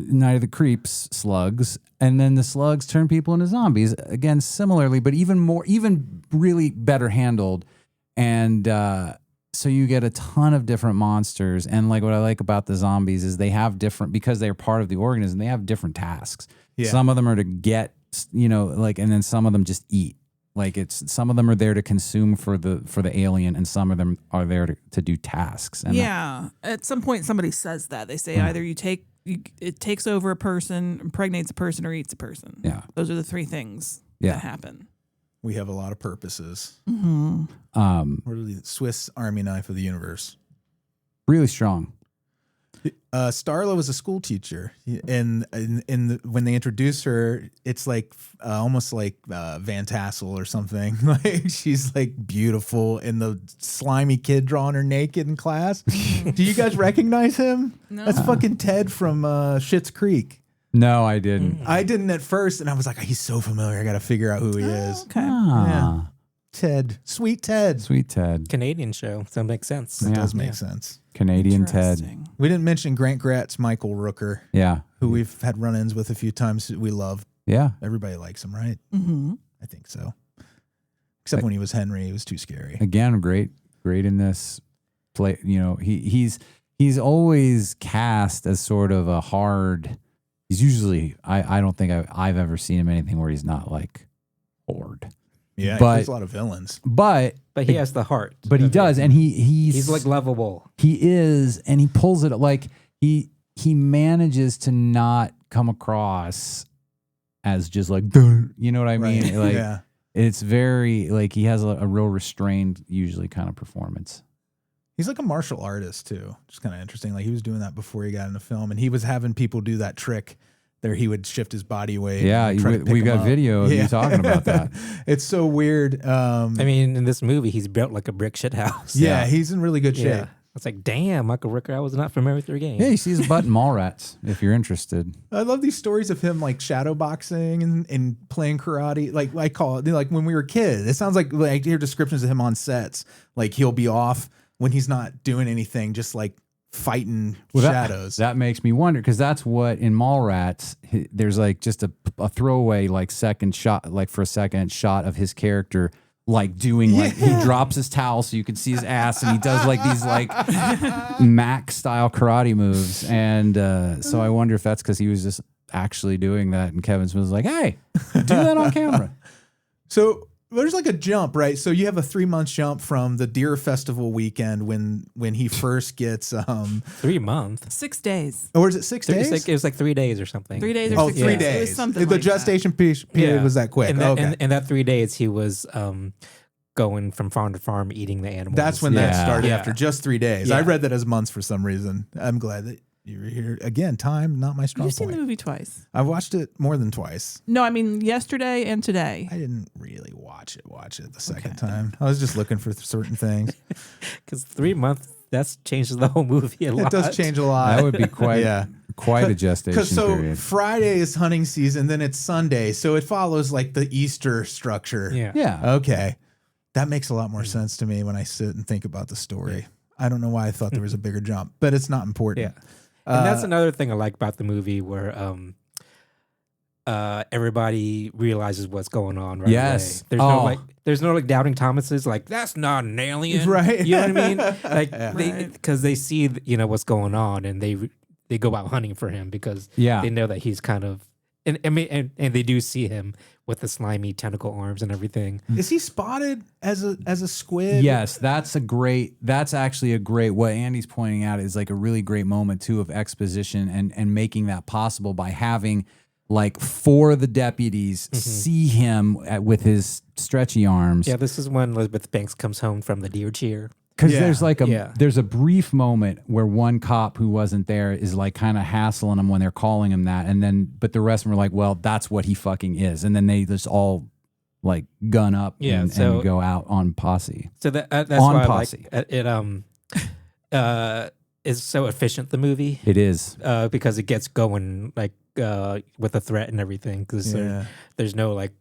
Night of the Creeps slugs, and then the slugs turn people into zombies again, similarly, but even really better handled. And so you get a ton of different monsters. And like what I like about the zombies is they have different, because they're part of the organism, they have different tasks. Yeah. Some of them are to get, and then some of them just eat. Like some of them are there to consume for the alien, and some of them are there to do tasks. And at some point somebody says that. They say either it takes over a person, impregnates a person, or eats a person. Yeah. Those are the three things that happen. We have a lot of purposes. Mm-hmm. We're the Swiss Army knife of the universe. Really strong. Starla was a school teacher, and when they introduce her, it's like almost like Van Tassel or something. Like she's like beautiful, and the slimy kid drawing her naked in class. Do you guys recognize him? No. That's fucking Ted from Schitt's Creek. No, I didn't. I didn't at first, and I was like, he's so familiar. I got to figure out who he is. Okay. Yeah. Ted, sweet Ted. Sweet Ted. Canadian show, so it makes sense. That does make sense. Canadian Ted. Interesting. We didn't mention Grant Gratz, Michael Rooker, Yeah. who we've had run-ins with a few times. We love. Yeah. Everybody likes him, right? Mm-hmm. I think so. Except when he was Henry, he was too scary. Again, great in this play. He's always cast as sort of a hard. He's usually I don't think I've ever seen him anything where he's not like hard. Yeah, but there's a lot of villains. But he has the heart. But he does, and he's like lovable. He is, and he pulls it like he manages to not come across as just like, you know what I mean? Right. Like it's very like he has a real restrained, usually kind of performance. He's like a martial artist too. Just kind of interesting. Like he was doing that before he got into film, and he was having people do that trick. There, he would shift his body weight. Yeah, we got video of you talking about that. It's so weird. I mean, in this movie, he's built like a brick shit house. Yeah, he's in really good shape. Yeah. It's like, damn, Michael Rooker, I was not familiar with your game. Yeah, you see his butt in Mallrats, if you're interested. I love these stories of him like shadow boxing and playing karate. Like I call it like when we were kids. It sounds like I hear descriptions of him on sets. Like he'll be off when he's not doing anything, just like fighting shadows. That makes me wonder, because that's what in Mallrats, there's like just a throwaway like second shot, like for a second shot of his character like doing like he drops his towel so you can see his ass, and he does like these like Mac style karate moves, and so I wonder if that's because he was just actually doing that, and Kevin Smith was like, hey, do that on camera. So there's like a jump, right? So you have a 3-month jump from the Deer Festival weekend when he first gets 3 months. 6 days. or is it 6 days? It was like 3 days or something. 3 days or 6 days. 3 It days. was something The like gestation period was that quick. And that, okay. and that 3 days he was going from farm to farm eating the animals. That's when that started, Yeah. after just 3 days. Yeah. I read that as months for some reason. I'm glad that you were here. Again, time, not my strong You've seen point. the movie twice. I've watched it more than twice. No, I mean yesterday and today. I didn't really watch it the second time. I was just looking for certain things. Because 3 months, that changes the whole movie a lot. It does change a lot. That would be quite a gestation period. Friday is hunting season, then it's Sunday, so it follows like the Easter structure. Yeah. Yeah. Okay. That makes a lot more sense to me when I sit and think about the story. I don't know why I thought there was a bigger jump, but it's not important. Yeah. And that's another thing I like about the movie, where everybody realizes what's going on right Yes. away. There's no doubting Thomas's like, that's not an alien. Right. You know what I mean? Like because they see what's going on, and they go out hunting for him because they know that he's kind of and they do see him with the slimy tentacle arms and everything. Is he spotted as a squid? Yes, that's actually a great, what Andy's pointing out is like a really great moment too of exposition and making that possible by having like 4 of the deputies see him with his stretchy arms. Yeah, this is when Elizabeth Banks comes home from the deer cheer. Because there's like there's a brief moment where one cop who wasn't there is like kind of hassling him when they're calling him that, but the rest of them are like, well, that's what he fucking is, and then they just all like gun up and go out on posse. So that's on why posse. I like it. Is so efficient, the movie. It is because it gets going like with a threat and everything. Because there's no like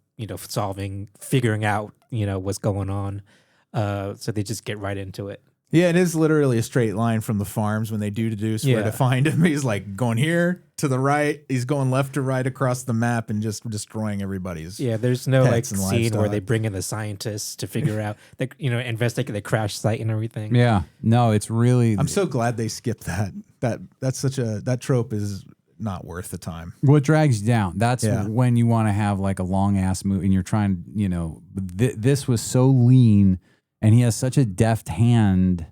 figuring out what's going on. So they just get right into it. Yeah, it is literally a straight line from the farms when they do deduce where to find him. He's like going here to the right. He's going left to right across the map and just destroying everybody's. Yeah, there's no like and scene where livestock. they bring in the scientists to figure out, investigate the crash site and everything. Yeah. No, it's really. I'm so glad they skipped that. That trope is not worth the time. What drags you down? That's when you want to have like a long ass movie and you're trying, this was so lean and he has such a deft hand.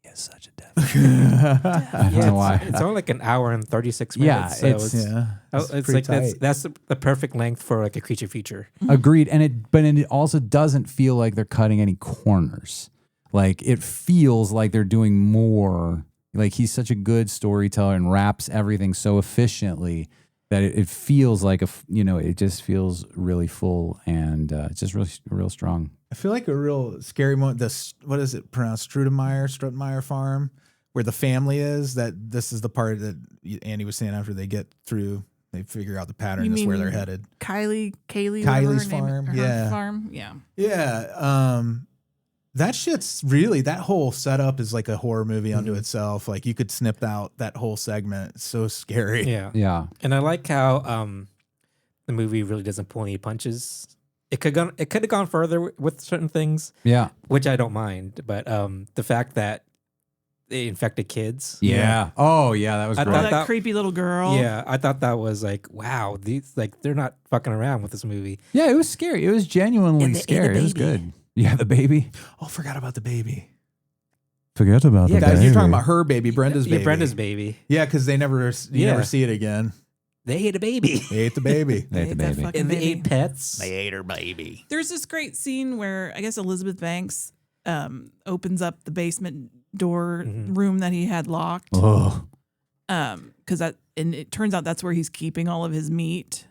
He has such a deft hand. I don't know why. It's only like an hour and 36 minutes. Yeah, it's like that's the perfect length for like a creature feature. Agreed. And it also doesn't feel like they're cutting any corners. Like it feels like they're doing more. Like he's such a good storyteller and wraps everything so efficiently that it feels like it just feels really full and it's just really real strong. I feel like a real scary moment. What is it pronounced? Strutmeyer Farm, where the family is. That this is the part that Andy was saying after they get through, they figure out the pattern. That's where they're headed. Kylie's farm. Farm. Yeah. Yeah. That shit's really, that whole setup is like a horror movie unto itself. Like you could snip out that whole segment. It's so scary. Yeah. Yeah. And I like how the movie really doesn't pull any punches. It could have gone further with certain things. Yeah. Which I don't mind. But the fact that they infected kids. Yeah. Oh yeah, that was I great. thought That creepy little girl. Yeah, I thought that was like, wow, they're not fucking around with this movie. Yeah, it was scary. It was genuinely And scary. It was good. Yeah, the baby. Oh, forgot about the baby. Forget about Yeah, the Guys, baby. you're talking about her baby, Brenda's baby. Yeah, Brenda's baby. Yeah, because you never see it again. They ate a baby. They ate the baby. They ate the that baby. fucking And they baby. ate pets. They ate her baby. There's this great scene where I guess Elizabeth Banks opens up the basement door room that he had locked. Oh. Because it turns out that's where he's keeping all of his meat,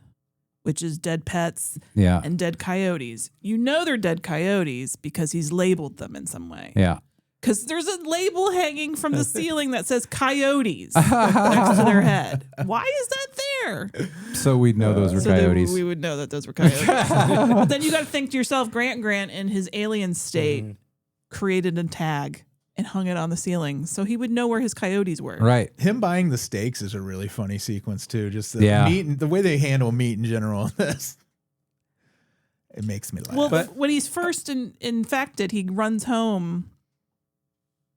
which is dead pets Yeah. and dead coyotes. You know they're dead coyotes because he's labeled them in some way. Yeah. Because there's a label hanging from the ceiling that says coyotes next to their head. Why is that there? So we'd know those were So that coyotes. we would know that those were coyotes. But then you got to think to yourself, Grant in his alien state created a tag and hung it on the ceiling so he would know where his coyotes were. Right. Him buying the steaks is a really funny sequence too. Just the meat and the way they handle meat in general. It makes me laugh. Well, when he's first infected, he runs home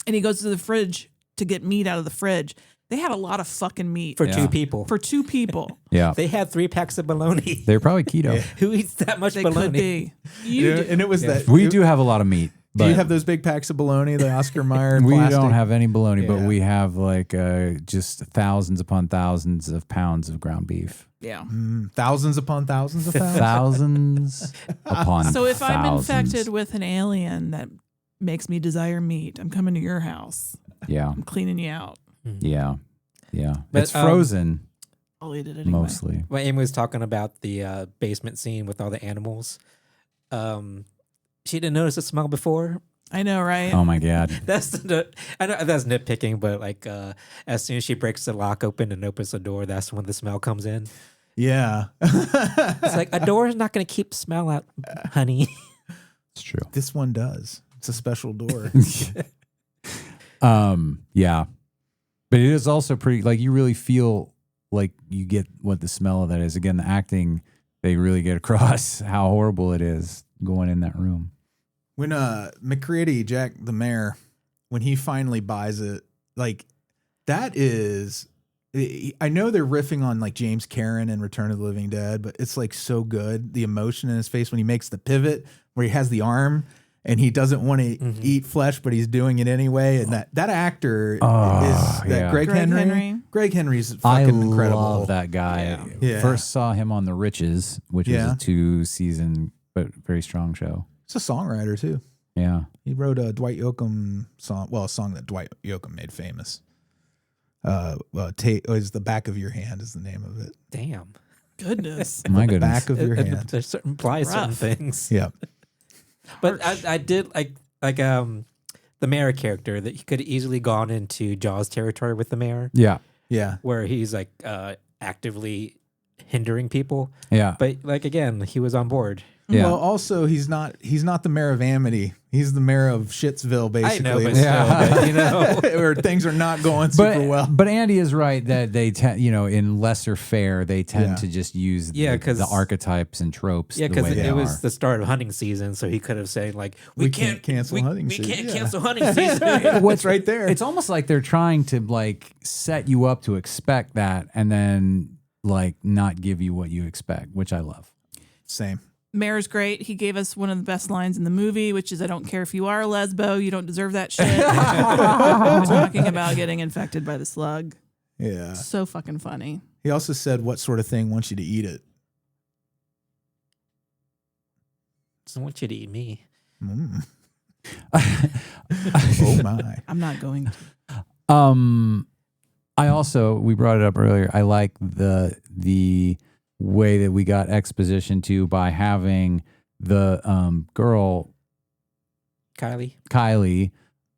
and he goes to the fridge to get meat out of the fridge. They had a lot of fucking meat For two people. For two people. Yeah. They had 3 packs of bologna. They're probably keto. Who eats that much They bologna? could be. You do. And it was that. We do have a lot of meat. Do you but have those big packs of bologna, the Oscar Mayer? we plastic? don't have any bologna, but Yeah. we have like just thousands upon thousands of pounds of ground beef. Yeah. Thousands upon thousands of pounds. Thousands upon So if I'm thousands. infected with an alien that makes me desire meat, I'm coming to your house. Yeah. I'm cleaning you out. Yeah. Yeah. But, it's frozen I'll eat it anyway. mostly. When Amy was talking about the basement scene with all the animals, she didn't notice the smell before. I know, right? Oh my God. I know that's nitpicking, but like as soon as she breaks the lock open and opens the door, that's when the smell comes in. Yeah. It's like a door is not going to keep smell out, honey. It's true. This one does. It's a special door. Yeah. But it is also pretty, like, you really feel like you get what the smell of that is. Again, the acting, they really get across how horrible it is going in that room. When McCready, Jack the mayor, when he finally buys it, like that is, I know they're riffing on like James Cameron and Return of the Living Dead, but it's like so good. The emotion in his face when he makes the pivot where he has the arm and he doesn't want to eat flesh, but he's doing it anyway. And that actor is that Greg Henry. Greg Henry's fucking incredible. I love that guy. Yeah. First saw him on The Riches, which was a 2-season but very strong show. He's a songwriter too. Yeah. He wrote a Dwight Yoakam song, well, a song that Dwight Yoakam made famous. Is The Back of Your Hand is the name of it. Damn. Goodness. My goodness. Back of your hand. There's certain implies certain Rough. things. Yeah. But I did like the mayor character that he could have easily gone into Jaws territory with the mayor, Yeah. Yeah. where he's like actively hindering people. Yeah. But like again, he was on board. Yeah. Well, also he's not the mayor of Amity. He's the mayor of Shitsville, basically. I know, but still, you know. Where things are not going super well. But Andy is right that they tend, in lesser fare, they tend to just use the archetypes and tropes. Yeah, because it was are. the start of hunting season, so he could have said like, we can't cancel hunting season. We can't cancel hunting season. What's right there? It's almost like they're trying to like set you up to expect that, and then like not give you what you expect, which I love. Same. Mayor's great. He gave us one of the best lines in the movie, which is, "I don't care if you are a lesbo, you don't deserve that shit." Talking about getting infected by the slug. Yeah. So fucking funny. He also said, "What sort of thing wants you to eat it?" I want you to eat me. Mm. Oh my! I'm not going to. I also, we brought it up earlier, I like the way that we got exposition to by having the girl Kylie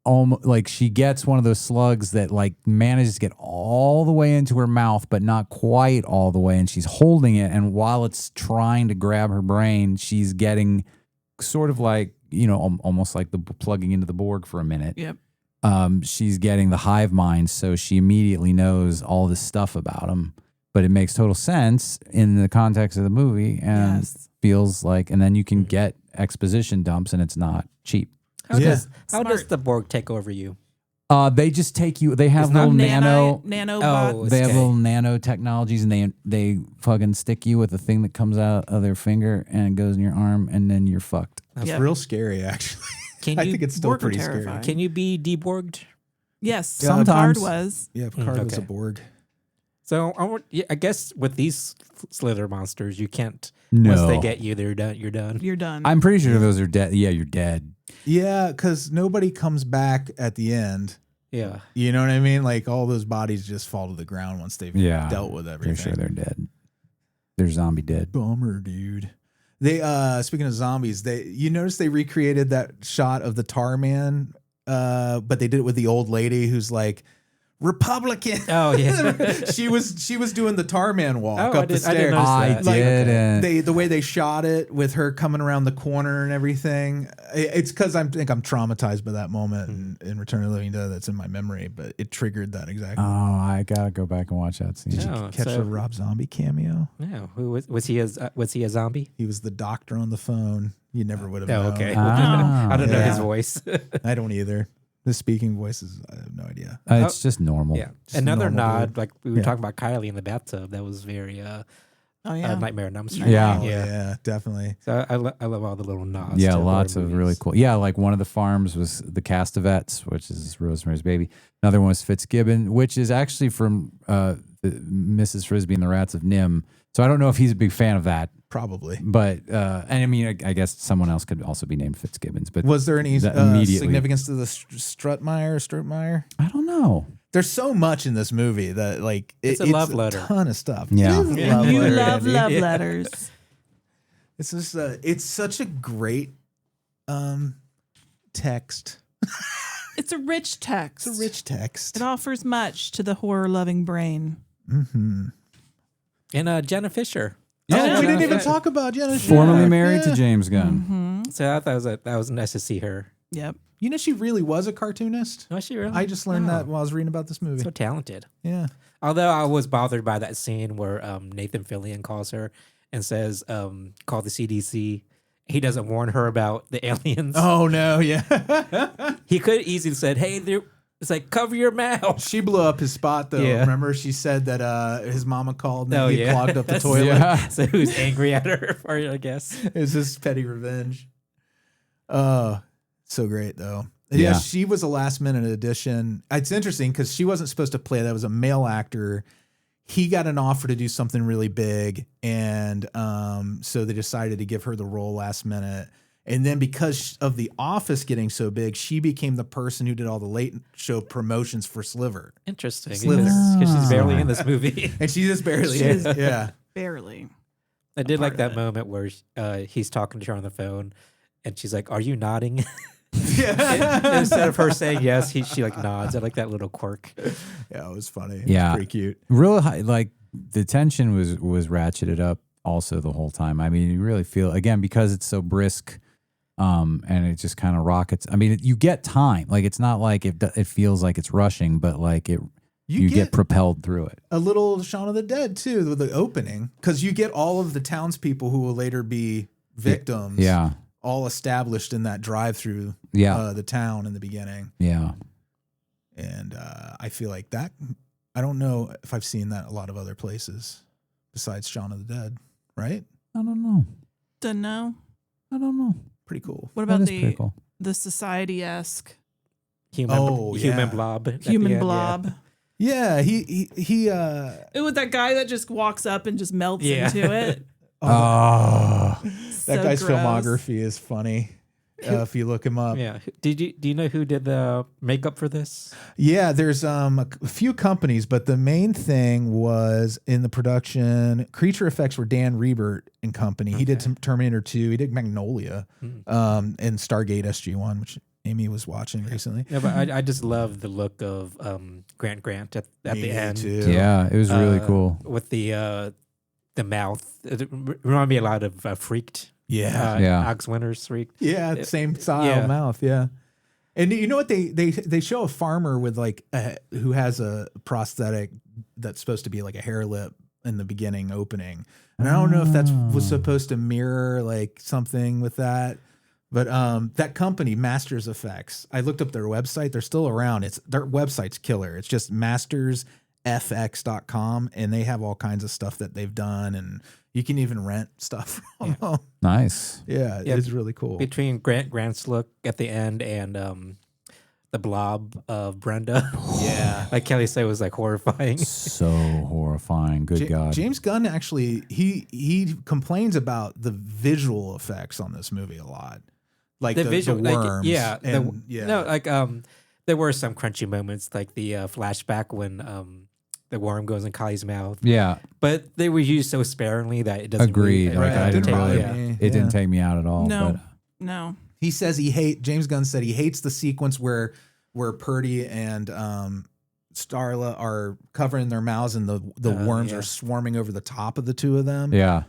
like she gets one of those slugs that like manages to get all the way into her mouth but not quite all the way, and she's holding it, and while it's trying to grab her brain, she's getting sort of like, almost like the plugging into the Borg for a minute. Yep. She's getting the hive mind, so she immediately knows all this stuff about him. But it makes total sense in the context of the movie, and feels like, and then you can get exposition dumps, and it's not cheap. How does the Borg take over you? They just take you. They have little nanobots. They have little nano technologies, and they fucking stick you with a thing that comes out of their finger and goes in your arm, and then you're fucked. That's real scary, actually. I think it's still pretty scary. Can you be deborged? Yes, sometimes. Picard was. Yeah, Picard was a Borg. So I guess with these Slither monsters, you can't. No. Once they get you, they're done. You're done. You're done. I'm pretty sure those are dead. Yeah, you're dead. Yeah, because nobody comes back at the end. Yeah. You know what I mean? Like all those bodies just fall to the ground once they've dealt with everything. They're sure they're dead. They're zombie dead. Bummer, dude. They speaking of zombies, you notice they recreated that shot of the tar man, but they did it with the old lady who's like Republican. Oh yeah. she was doing the tar man walk Oh, up the stairs. I didn't. The way they shot it with her coming around the corner and everything. It's because I think I'm traumatized by that moment in Return of the Living Dead. That's in my memory, but it triggered that exactly. Oh, I gotta go back and watch that scene. Did you catch the Rob Zombie cameo? No. Who was he? Was he a zombie? He was the doctor on the phone. You never would have known. Okay. Ah. I don't know his voice. I don't either. The speaking voices, I have no idea. It's just normal. Yeah. Just Another normal nod, like we were talking about Kylie in the bathtub. That was very Nightmare on Elm Street. Yeah. Yeah, definitely. So I love all the little nods. Yeah, to lots horror of movies. really cool. Yeah, like one of the farms was the Castavets, which is Rosemary's Baby. Another one was Fitzgibbon, which is actually from Mrs. Frisbee and the Rats of Nim. So I don't know if he's a big fan of that. Probably. But, and I mean, I guess someone else could also be named Fitzgibbons. But was there any immediately significance to the Strutmeyer? I don't know. There's so much in this movie that like it's a love letter. A ton of stuff. Yeah. It is a love You letter, love Andy. love letters. It's just it's such a great text. It's a rich text. It's a rich text. It offers much to the horror-loving brain. Mm-hmm. And Jenna Fisher. Yeah, we didn't even talk about Jenna. Formerly married to James Gunn. Mm-hmm. So I thought that was nice to see her. Yep. You know, she really was a cartoonist. Was she really? I just learned that while I was reading about this movie. So talented. Yeah. Although I was bothered by that scene where Nathan Fillion calls her and says, call the CDC. He doesn't warn her about the aliens. Oh, no. Yeah. He could have easily said, hey, it's like, cover your mouth. She blew up his spot, though. Yeah. Remember, she said that his mama called and he yeah. clogged up the toilet. Yeah. So he was angry at her for it, I guess. It's just petty revenge. So great, though. Yeah. Yeah, she was a last-minute addition. It's interesting because she wasn't supposed to play that. It was a male actor. He got an offer to do something really big, and so they decided to give her the role last minute. And then because of The Office getting so big, she became the person who did all the late show promotions for Slither. Interesting. Slither. Because she's barely in this movie. And she just barely is. Yeah. Barely. I did like part of that moment where he's talking to her on the phone, and she's like, are you nodding? Yeah. Instead of her saying yes, she like nods. I like that little quirk. Yeah, it was funny. Yeah. It was pretty cute. Real high, like the tension was ratcheted up also the whole time. I mean, you really feel, again, because it's so brisk, and it just kind of rockets. I mean, you get time. Like, it's not like it feels like it's rushing, but like you get propelled through it. A little Shaun of the Dead too, with the opening, because you get all of the townspeople who will later be victims. Yeah. All established in that drive-through. Yeah. The town in the beginning. Yeah. And I feel like that. I don't know if I've seen that a lot of other places besides Shaun of the Dead. Right? I don't know. Don't know. I don't know. Pretty cool. What about That is pretty cool. the society-esque human blob? at the human end, blob? Yeah, he It was that guy that just walks up and just melts Yeah. into it. that guy's gross. filmography is funny. If you look him up. Yeah. Do you know who did the makeup for this? Yeah, there's a few companies, but the main thing was in the production. Creature effects were Dan Rebert and company. He did some Terminator 2. He did Magnolia, and Stargate SG-1, which Amy was watching recently. Yeah, but I just love the look of Grant at the end. Too. Yeah, it was really cool. With the mouth. It reminded me a lot of Freaked. Yeah. Alex Winter's Freaked. Yeah, same style mouth. Yeah. And you know what? They show a farmer with like who has a prosthetic that's supposed to be like a hair lip in the beginning opening. And I don't know if that was supposed to mirror like something with that. But that company, Masters Effects, I looked up their website. They're still around. Their website's killer. It's just mastersfx.com, and they have all kinds of stuff that they've done, and you can even rent stuff from them. Nice. Yeah, it's really cool. Between Grant's look at the end and the blob of Brenda. Yeah. Like Kelley said, was like horrifying. So horrifying. Good God. James Gunn actually, he complains about the visual effects on this movie a lot. Like the visual, worms. There were some crunchy moments, like the flashback when the worm goes in Kylie's mouth. Yeah. But they were used so sparingly that it doesn't Agreed. really, Like, I didn't bother really, me. it didn't take me out at all. No. But No. He says James Gunn said he hates the sequence where Purdy and Starla are covering their mouths and the worms are swarming over the top of the two of them. yeah.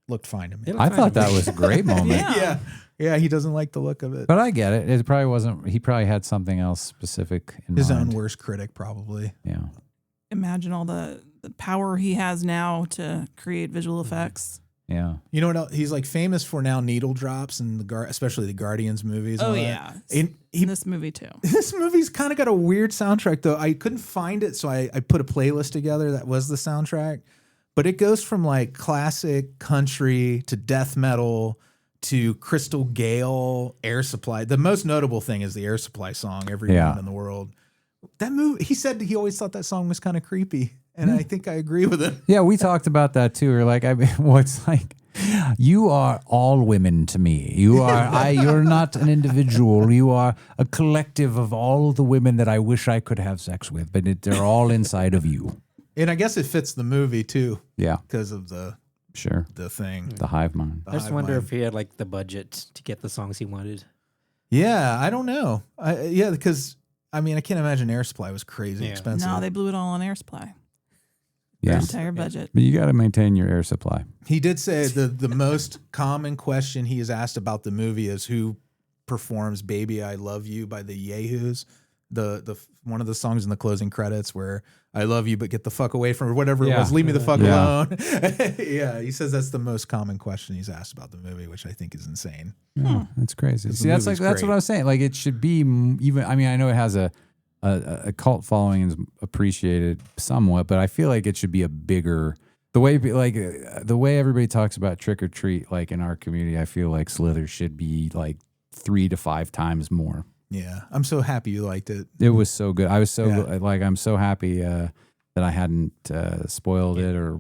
Looked fine to me. I thought that was a great moment. Yeah. Yeah, he doesn't like the look of it. But I get it. It probably wasn't, he probably had something else specific in His mind. own worst critic, probably. Yeah. Imagine all the power he has now to create visual effects. Yeah. You know what else? He's like famous for now needle drops and especially the Guardians movies. and Oh all that. yeah. And In this movie too. this movie's kind of got a weird soundtrack though. I couldn't find it, so I put a playlist together that was the soundtrack. But it goes from like classic country to death metal to Crystal Gale, Air Supply. The most notable thing is the Air Supply song, Everyone in the World. That movie, he said he always thought that song was kind of creepy. And I think I agree with him. Yeah, we talked about that too. We're like, what's like, you are all women to me. You are, you're not an individual. You are a collective of all the women that I wish I could have sex with, but they're all inside of you. And I guess it fits the movie too. Yeah. Because of the thing. The hive mind. I just wonder if he had like the budget to get the songs he wanted. Yeah, I don't know. Because I mean, I can't imagine Air Supply was crazy expensive. No, they blew it all on air supply. Yeah. Entire budget. But you got to maintain your air supply. He did say the most common question he is asked about the movie is who performs "Baby I Love You" by the Yahoos. The one of the songs in the closing credits where I love you but get the fuck away from whatever it was. Leave me the fuck alone. Yeah, he says that's the most common question he's asked about the movie, which I think is insane. Yeah, that's crazy. See, movie's that's great. what I was saying. Like it should be even. I mean, I know it has a cult following is appreciated somewhat, but I feel like it should be a bigger. The way everybody talks about Trick or Treat, like in our community, I feel like Slither should be like 3 to 5 times more. Yeah, I'm so happy you liked it. It was so good. I was so like I'm so happy that I hadn't spoiled it or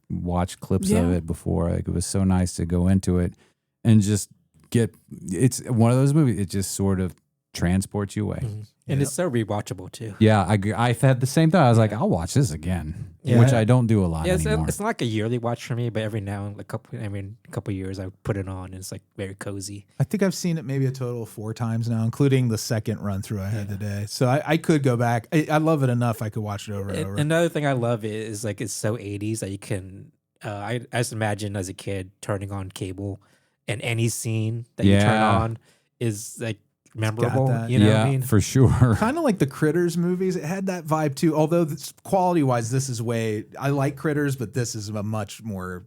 watched clips of it before. Like it was so nice to go into it and just get. It's one of those movies. It just sort of transports you away. Mm-hmm. And it's so rewatchable too. Yeah, I had the same thought. I was like, I'll watch this again, which I don't do a lot anymore. It's not like a yearly watch for me, but every now and a couple years I put it on and it's like very cozy. I think I've seen it maybe a total of 4 times now, including the second run through I had today. So I could go back. I love it enough. I could watch it over and over. Another thing I love is like it's so 80s that you can I just imagine as a kid turning on cable, and any scene that you turn on is like memorable. that. You know what I mean? for sure. Kind of like the Critters movies. It had that vibe too. Although quality-wise, this is I like Critters, but this is a much more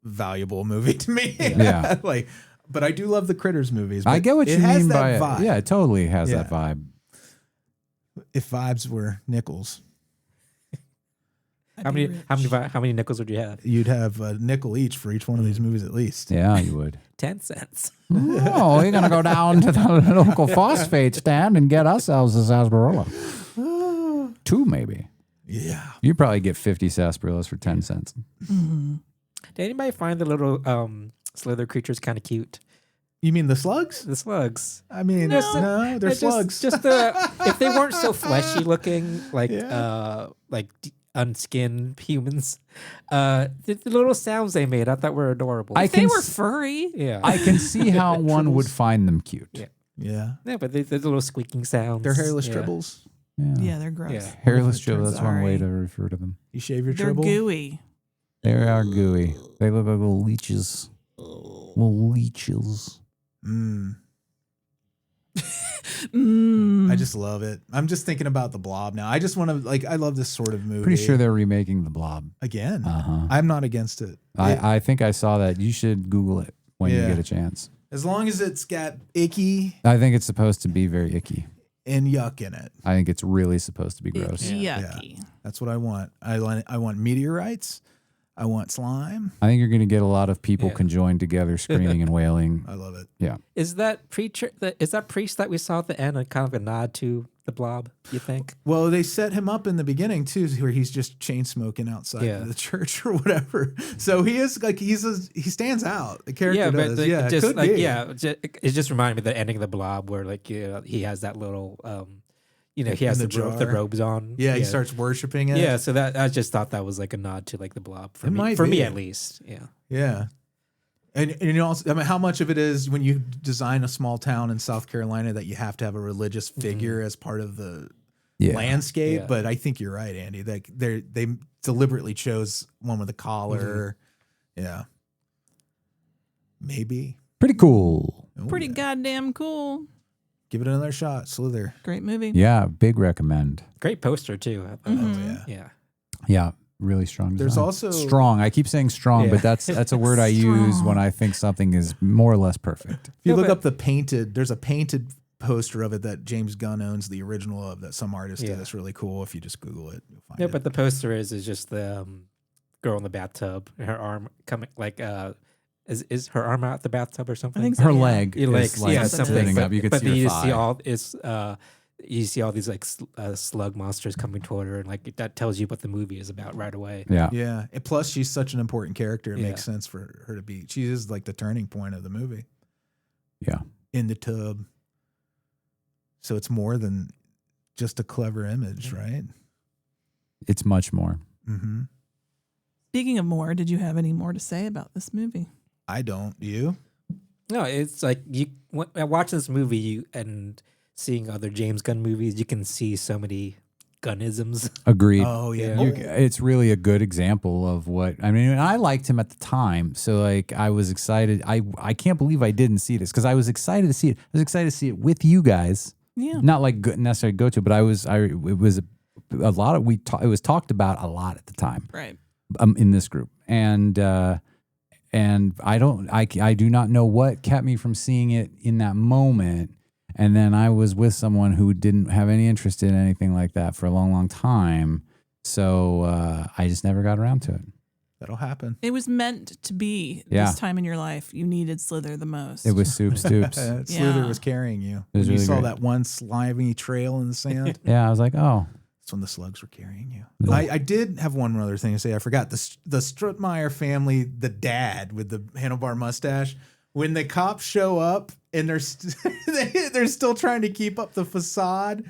valuable movie to me. Yeah. But I do love the Critters movies. I get what you mean by vibe. it. Yeah, it totally has that vibe. If vibes were nickels, How many nickels would you have? you'd have a nickel each for each one of these movies at least. Yeah, you would. 10 cents. Oh, we're gonna go down to the local phosphate stand and get ourselves a sarsaparilla. 2 maybe. Yeah. You probably get 50 sarsaparillas for 10 cents. Mm-hmm. Did anybody find the little Slither creatures kind of cute? You mean the slugs? The slugs. I mean, no, they're slugs. Just if they weren't so fleshy looking, like unskinned humans, the little sounds they made, I thought were adorable. They were furry. Yeah, I can see how one would find them cute. Yeah. Yeah, but the little squeaking sounds. They're hairless tribbles. Yeah, they're gross. Yeah. Hairless tribbles. That's one way Sorry. to refer to them. You shave your They're tribble? gooey. They are gooey. They look like little leeches. Little leeches. I just love it. I'm just thinking about the Blob now. I just want to I love this sort of movie. Pretty sure they're remaking The Blob. Again. Uh-huh. I'm not against it. I think I saw that. You should Google it when you get a chance. As long as it's got icky I think it's supposed to be very icky. and yuck in it. I think it's really supposed to be gross. Yucky. That's what I want. I want meteorites. I want slime. I think you're going to get a lot of people conjoined together, screaming and wailing. I love it. Yeah. Is that preacher? Is that priest that we saw at the end a kind of a nod to the Blob? You think? Well, they set him up in the beginning too, where he's just chain smoking outside of the church or whatever. So he is he stands out. The character does. It just reminded me of the ending of the Blob, where he has that little. He has the robes on. Yeah, he starts worshiping it. Yeah, so that I just thought that was like a nod to like the Blob for me at least. Yeah. Yeah. And you also, I mean, how much of it is when you design a small town in South Carolina that you have to have a religious figure as part of the landscape? Yeah. But I think you're right, Andy. Like they deliberately chose one with a collar. Yeah. Maybe. Pretty cool. Pretty goddamn cool. Give it another shot, Slither. Great movie. Yeah, big recommend. Great poster too. Yeah. Yeah, really strong. There's design. also strong. I keep saying strong, but that's a word I use when I think something is more or less perfect. If you look up there's a painted poster of it that James Gunn owns, the original of that some artist did. That's really cool. If you just Google it, you'll find it. But the poster is just the girl in the bathtub, her arm coming is her arm out the bathtub or something? I think so, Her yeah. leg is like something. sitting up. You can see her thigh. You see all these like slug monsters coming toward her, and like that tells you what the movie is about right away. Yeah. Yeah. And plus, she's such an important character. It makes sense for her to be. She is like the turning point of the movie. Yeah. In the tub. So it's more than just a clever image, right? It's much more. Mm-hmm. Speaking of more, did you have any more to say about this movie? I don't. You? No, it's like watching this movie and seeing other James Gunn movies, you can see so many Gunnisms. Agreed. Oh, yeah. It's really a good example of what I mean. I liked him at the time, so like I was excited. I can't believe I didn't see this because I was excited to see it. I was excited to see it with you guys. Yeah, not like necessarily go to, but it was a lot of it was talked about a lot at the time, right? In this group, and I do not know what kept me from seeing it in that moment. And then I was with someone who didn't have any interest in anything like that for a long, long time. So I just never got around to it. That'll happen. It was meant to be this time in your life. You needed Slither the most. It was Soup Stoops. Slither was carrying you. When you really saw great. that one slimy trail in the sand. Yeah, I was like, oh. That's when the slugs were carrying you. I did have one other thing to say. I forgot. The Strutmeyer family, the dad with the handlebar mustache, when the cops show up and they're still trying to keep up the facade,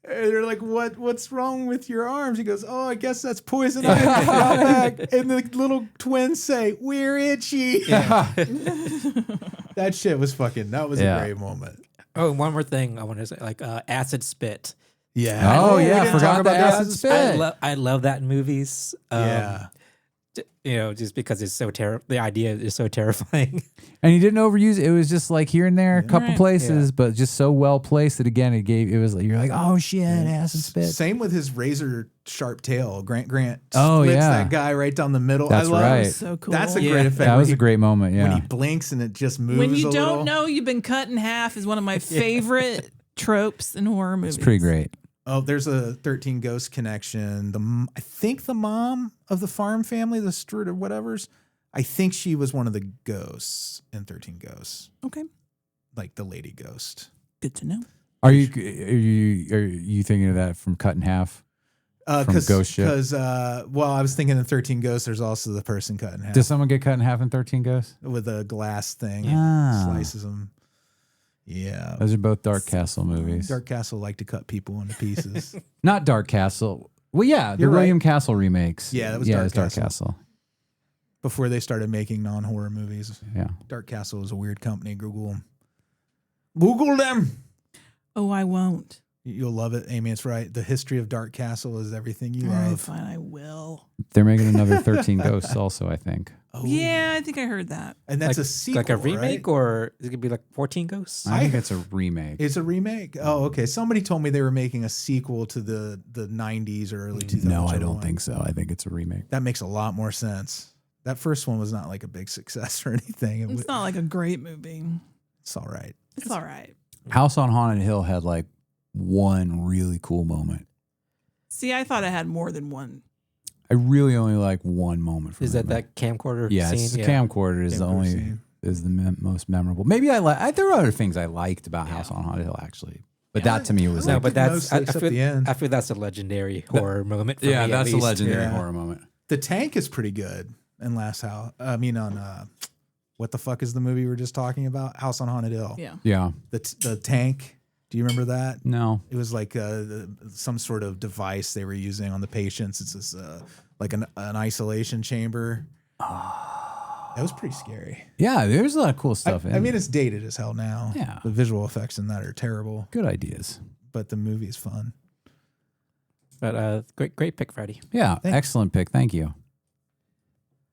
they're like, what's wrong with your arms? He goes, oh, I guess that's poison ivy. And the little twins say, we're itchy. Yeah. That shit was that was a great moment. Oh, one more thing I want to say, like acid spit. Yeah. Oh, yeah. I forgot about acid spit. I love that in movies. just because it's so the idea is so terrifying. And he didn't overuse it. It was just like here and there, a couple Right. places, but just so well placed that again, it was like, you're like, oh shit, acid spit. Same with his razor sharp tail. Grant Oh, splits yeah. that guy right down the middle. That's I love right. it. So cool. That's a Yeah. great effect. That when was he- a great moment. When he Yeah. blinks and it just moves. When you a don't little. know you've been cut in half is one of my favorite tropes in horror movies. It's pretty great. Oh, there's a 13 Ghosts connection. I think the mom of the farm family, the Stewart or whatever's, I think she was one of the ghosts in 13 Ghosts, Okay. like the lady ghost. Good to know. Are you thinking of that from Cut in Half? From Ghost Ship? Because, I was thinking in 13 Ghosts, there's also the person cut in half Does someone get cut in half in 13 Ghosts? with a glass thing. Ah. Slices them. Yeah. Those are both Dark Castle movies. Dark Castle like to cut people into pieces. Not Dark Castle. Well, yeah, the You're right. William Castle remakes. Yeah, that was it Dark was Dark Castle. Castle. Before they started making non-horror movies. Yeah. Dark Castle is a weird company. Google them. Google them. Oh, I won't. You'll love it, Amy. It's right. The history of Dark Castle is everything you All right, love. fine, I will. They're making another 13 Ghosts also, I think. Oh. Yeah, I think I heard that. And that's like, a sequel, like a remake, right? or is it gonna be like 14 Ghosts? I think it's a remake. It's a remake. Oh, okay. Somebody told me they were making a sequel to the 90s or early 2000s. No, I whichever don't one. think so. I think it's a remake. That makes a lot more sense. That first one was not like a big success or anything. It's not like a great movie. It's all right. It's all right. House on Haunted Hill had like one really cool moment. See, I thought I had more than one. I really only like one moment from Is that camcorder Yes, scene? the camcorder is the Camcorder only scene. is the most memorable. Maybe there are other things I liked about House on Haunted Hill actually, but that to me was I No, like, but liked it that's mostly except the end. I feel that's a legendary horror moment. For yeah, me, that's at a least. legendary Yeah. horror moment. The tank is pretty good in Last House. I mean, on what the fuck is the movie we were just talking about? House on Haunted Hill. Yeah. Yeah, The tank. Do you remember that? no, It was like some sort of device they were using on the patients. It's this like an isolation chamber. That was pretty scary. yeah, there's a lot of cool stuff. I mean, it's dated as hell now. Yeah. The visual effects in that are terrible, good ideas. but the movie is fun. But great pick, Freddy. Yeah, Thanks. excellent pick. Thank you.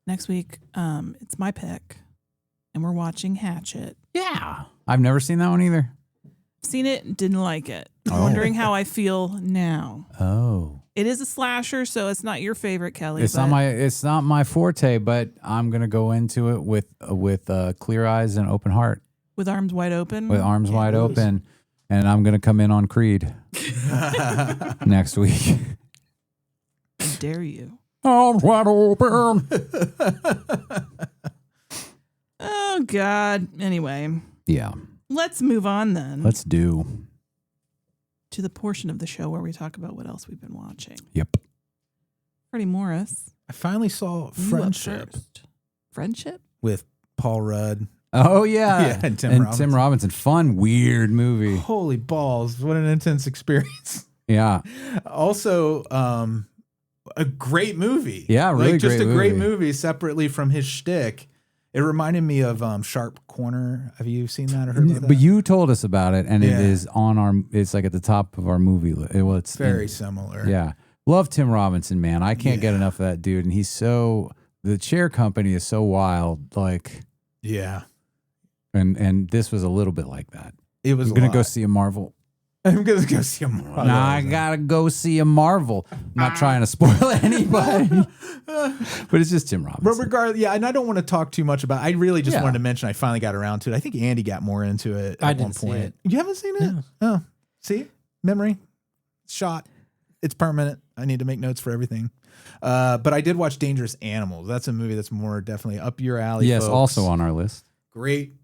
Next week, it's my pick, and we're watching Hatchet. Yeah, I've never seen that one either. Seen it, and didn't like it. Oh. Wondering how I feel now. Oh, It is a slasher, so it's not your favorite, Kelley. it's but not my forte, but I'm gonna go into it with clear eyes and open heart, with arms wide open. with arms wide open, and I'm gonna come in on Creed next week. How dare you? Arms wide open. Oh God. Anyway, Yeah, let's move on then let's do. to the portion of the show where we talk about what else we've been watching. Yep. Freddie Morris. I finally saw you up Friendship first. Friendship? with Paul Rudd. Oh yeah, Yeah, and Tim Tim Robinson. Robinson. Fun, weird movie. Holy balls! What an intense experience. Yeah, Also, a great movie. Yeah, really like just great a great movie. movie separately from his shtick. It reminded me of Sharp Corner. Have you seen that or heard about that? but you told us about it, and Yeah. it is on our. It's like at the top of our movie list. Well, it's Very similar. Yeah, love Tim Robinson, man. I can't get enough of that dude, and he's so. The Chair Company is so wild, like, Yeah. and this was a little bit like that. It was. I'm gonna a go lot. see a Marvel. I'm gonna go see him. Nah, I gotta go see a Marvel. I'm not trying to spoil anybody, but it's just Tim But Robinson. regardless, yeah, and I don't want to talk too much about. I really just Yeah. wanted to mention. I finally got around to it. I think Andy got more into it I at one didn't see point. it. You haven't seen it? No. Oh, see, memory, shot. It's permanent. I need to make notes for everything. But I did watch Dangerous Animals. That's a movie that's more definitely up your alley. Yes, folks. also on our list. Great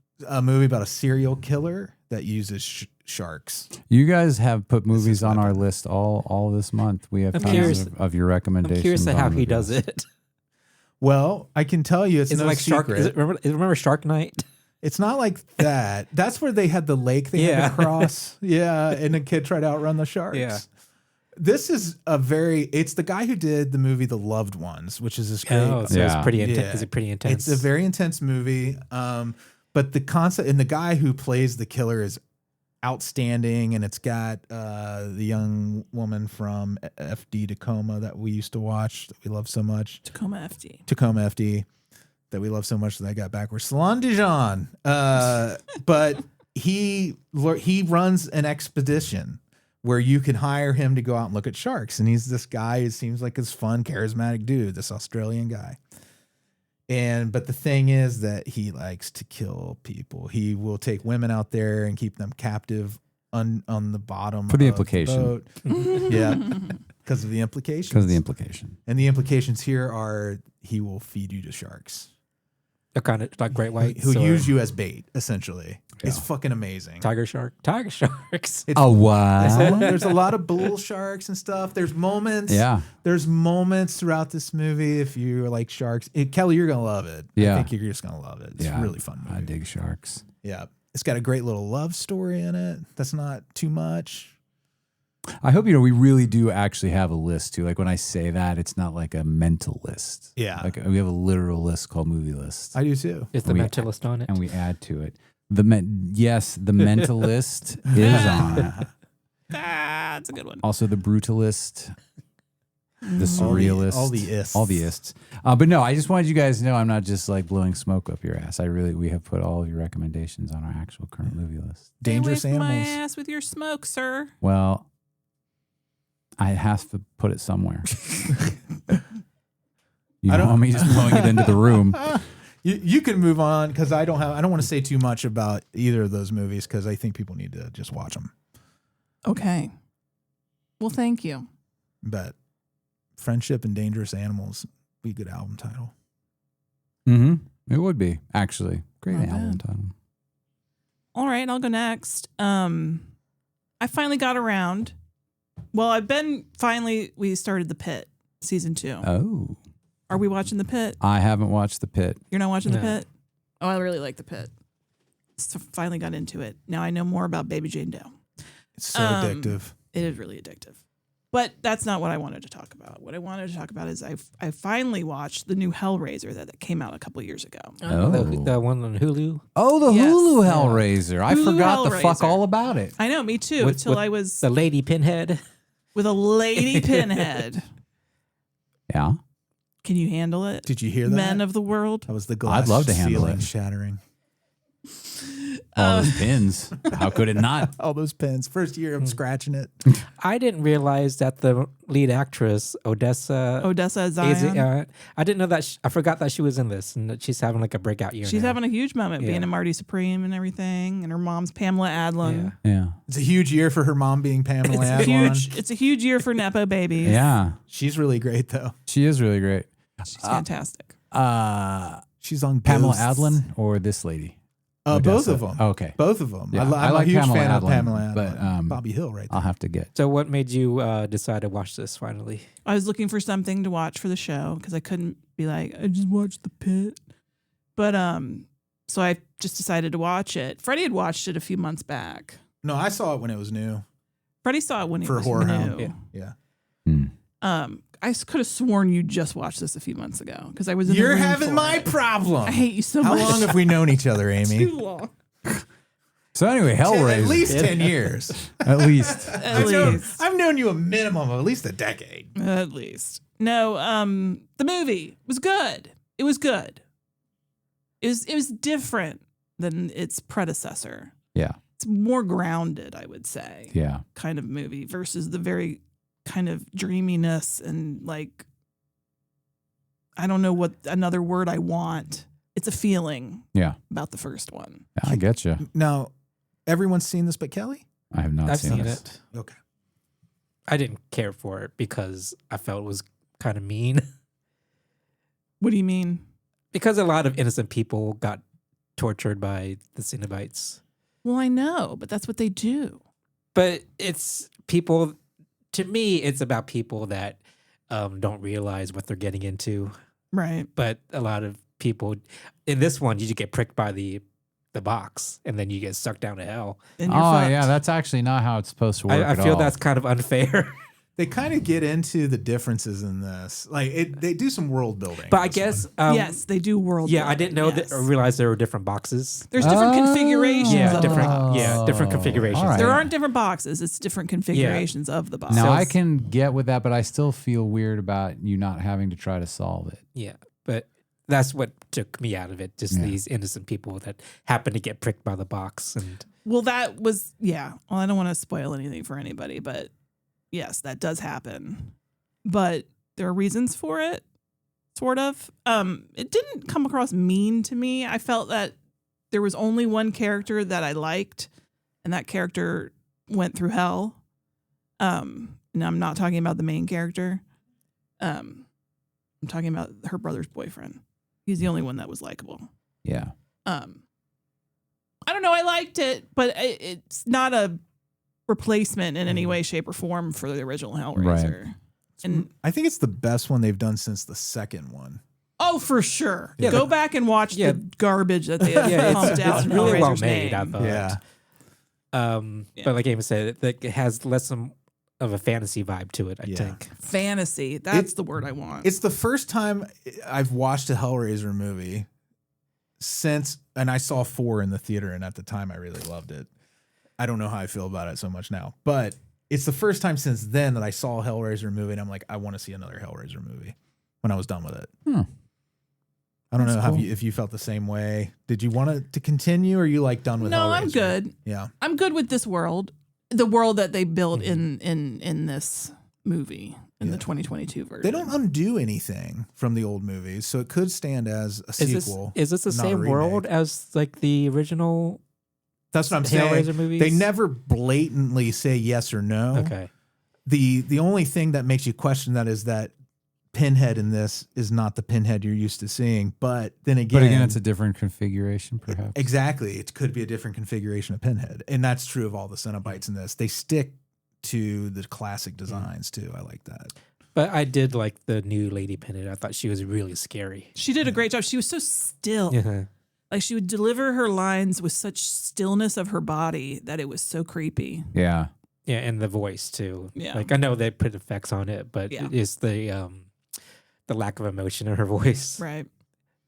movie about a serial killer that uses sharks. You guys have put movies is on my our list all this month. We have I'm tons curious- of your I'm recommendations. curious at how on he the does list. it. Well, I can tell you, it's Is no it like secret. Shark? Remember Shark Night? It's not like that. That's where they had the lake they had Yeah. to cross. Yeah, and the kid tried to outrun the sharks. Yeah. This is it's the guy who did the movie The Loved Ones, which is this great. Oh, so Yeah. it's pretty intense. Yeah. Is it pretty intense? It's a very intense movie. But the concept and the guy who plays the killer is outstanding, and it's got the young woman from FD Tacoma that we used to watch that we love so much. Tacoma FD That we love so much that I got backwards. Salon Dijon. But he runs an expedition where you can hire him to go out and look at sharks. And he's this guy who seems like this fun, charismatic dude, this Australian guy. But the thing is that he likes to kill people. He will take women out there and keep them captive on the bottom For the of implication. The boat. Yeah. Because of the implications. Because of the implication. And the implications here are he will feed you to sharks. They're kind of like great whites. Who or use you as bait, essentially. Yeah. It's fucking amazing. tiger sharks. It's, What? there's a lot of bull sharks and stuff. There's moments. Yeah. There's moments throughout this movie. If you like sharks, Kelley, you're gonna love it. Yeah. I think you're just gonna love it. It's a really fun movie. I dig sharks. Yeah. It's got a great little love story in it. That's not too much. I hope, we really do actually have a list too. Like when I say that, it's not like a mental list. Yeah. Like we have a literal list called movie list. I do too. Is the mentalist on it? And we add to it. The mentalist is on it. That's a good one. Also the brutalist, the surrealist, All the ists. But no, I just wanted you guys to know I'm not just like blowing smoke up your ass. We have put all of your recommendations on our actual current movie list. Dangerous Stay away from animals. my ass with your smoke, sir. Well, I have to put it somewhere. You don't want me just blowing it into the room. You can move on because I don't want to say too much about either of those movies because I think people need to just watch them. Okay. Well, thank you. But Friendship and Dangerous Animals be a good album title. Mm-hmm. It would be actually great Not album bad. title. All right, I'll go next. I finally got around. Well, we started The Pit, season 2. Oh, Are we watching The Pit? I haven't watched The Pit. You're not watching The No. Pit? Oh, I really like The Pit. So finally got into it. Now I know more about Baby Jane Doe. It's so addictive. It is really addictive. But that's not what I wanted to talk about. What I wanted to talk about is I finally watched the new Hellraiser that came out a couple years ago. Oh. The one on Hulu. Oh, the Yes. Hulu Hellraiser. I Hulu forgot the fuck Hellraiser. all about it. I know, me too, With- until with I was The Lady Pinhead. with a lady pinhead. Yeah. Can you handle it? Did you hear that? Men of the world. That was the glass I'd love to handle ceiling it. shattering. All those pins. How could it not? All those pins. First year I'm scratching it. I didn't realize that the lead actress, Odessa Zion. I didn't know that. I forgot that she was in this and that she's having like a breakout year. She's now. having a huge moment being Yeah. a Marty Supreme and everything. And her mom's Pamela Adlon. Yeah. Yeah. It's a huge year for her mom being Pamela Adlon. It's a huge year for Nepo babies. Yeah. She's really great though. She is really great. She's fantastic. She's on Pamela Ghosts. Adlon or this lady? Both Odessa. of them. Okay. Both of them. Yeah, I'm I a like huge Pamela fan of Adlon, Pamela Adlon. but, Bobby Hill right there. I'll have to get. So what made you decide to watch this finally? I was looking for something to watch for the show because I couldn't be like, I just watched The Pit. But so I just decided to watch it. Freddie had watched it a few months back. No, I saw it when it was new. Freddie saw it when it For was Horror new. Hound. Yeah. Yeah. I could have sworn you just watched this a few months ago because I was in the You're room having for my it. problem. I hate you so How much. long have we known each other, Amy? Too long. So anyway, Hellraiser. At least 10 years. At least. At least. I've known you a minimum of at least a decade. At least. No, the movie was good. It was good. It was different than its predecessor. Yeah. It's more grounded, I would say. Yeah. Kind of movie versus the very kind of dreaminess and like I don't know what another word I want. It's a feeling Yeah. about the first one. I get you. Now, everyone's seen this but Kelley? I have not I've seen seen this. it. Okay. I didn't care for it because I felt it was kind of mean. What do you mean? Because a lot of innocent people got tortured by the Cenobites. Well, I know, but that's what they do. But it's people, to me, it's about people that don't realize what they're getting into. Right. But a lot of people, in this one, you just get pricked by the box and then you get sucked down to hell. And you're Oh, fucked. yeah. That's actually not how it's supposed to work. I at feel all. that's kind of unfair. They kind of get into the differences in this. Like they do some world building. But I guess yes, they do world. Yeah, building, I didn't know that. I realized there were different boxes. There's different configurations. Yeah, of different. the box. Yeah, different configurations. All right. There aren't different boxes. It's different configurations of the box. Now, So- I can get with that, but I still feel weird about you not having to try to solve it. Yeah, but that's what took me out of it. Just these innocent people that happen to get pricked by the box. And Well, that was Well, I don't want to spoil anything for anybody, but yes, that does happen. But there are reasons for it, sort of. It didn't come across mean to me. I felt that there was only one character that I liked, and that character went through hell. And I'm not talking about the main character. I'm talking about her brother's boyfriend. He's the only one that was likable. Yeah. I don't know. I liked it, but it's not a replacement in any way, shape, or form for the original Hellraiser. Right. And I think it's the best one they've done since the second one. oh, for sure. Yeah, Go back and watch the garbage that they have yeah, pumped out. it's in really well Hellraiser's made. I name. thought. Yeah. But like Amy said, it has less of a fantasy vibe to it. I think. Fantasy. That's the word I want. It's the first time I've watched a Hellraiser movie since, and I saw 4 in the theater, and at the time I really loved it. I don't know how I feel about it so much now, but it's the first time since then that I saw a Hellraiser movie, and I'm like, I want to see another Hellraiser movie when I was done with it. I don't know if you felt the same way. Did you want it to continue, or are you like done with Hellraiser? No, I'm good. Yeah. I'm good with this world. The world that they built in this movie, in the 2022 version. They don't undo anything from the old movies, so it could stand as a sequel. Is this the not a same remake. world as like the original? That's what I'm Hellraiser saying. movies? They never blatantly say yes or no. Okay. The only thing that makes you question that is that Pinhead in this is not the Pinhead you're used to seeing. But then again, it's a different configuration, perhaps. exactly, it could be a different configuration of Pinhead, and that's true of all the Cenobites in this. They stick to the classic designs too. I like that. But I did like the new Lady Pinhead. I thought she was really scary. She did a great job. She was so still. Yeah. Like she would deliver her lines with such stillness of her body that it was so creepy. Yeah. Yeah, and the voice too. Yeah. Like I know they put effects on it, but Yeah. it's the lack of emotion in her voice. Right.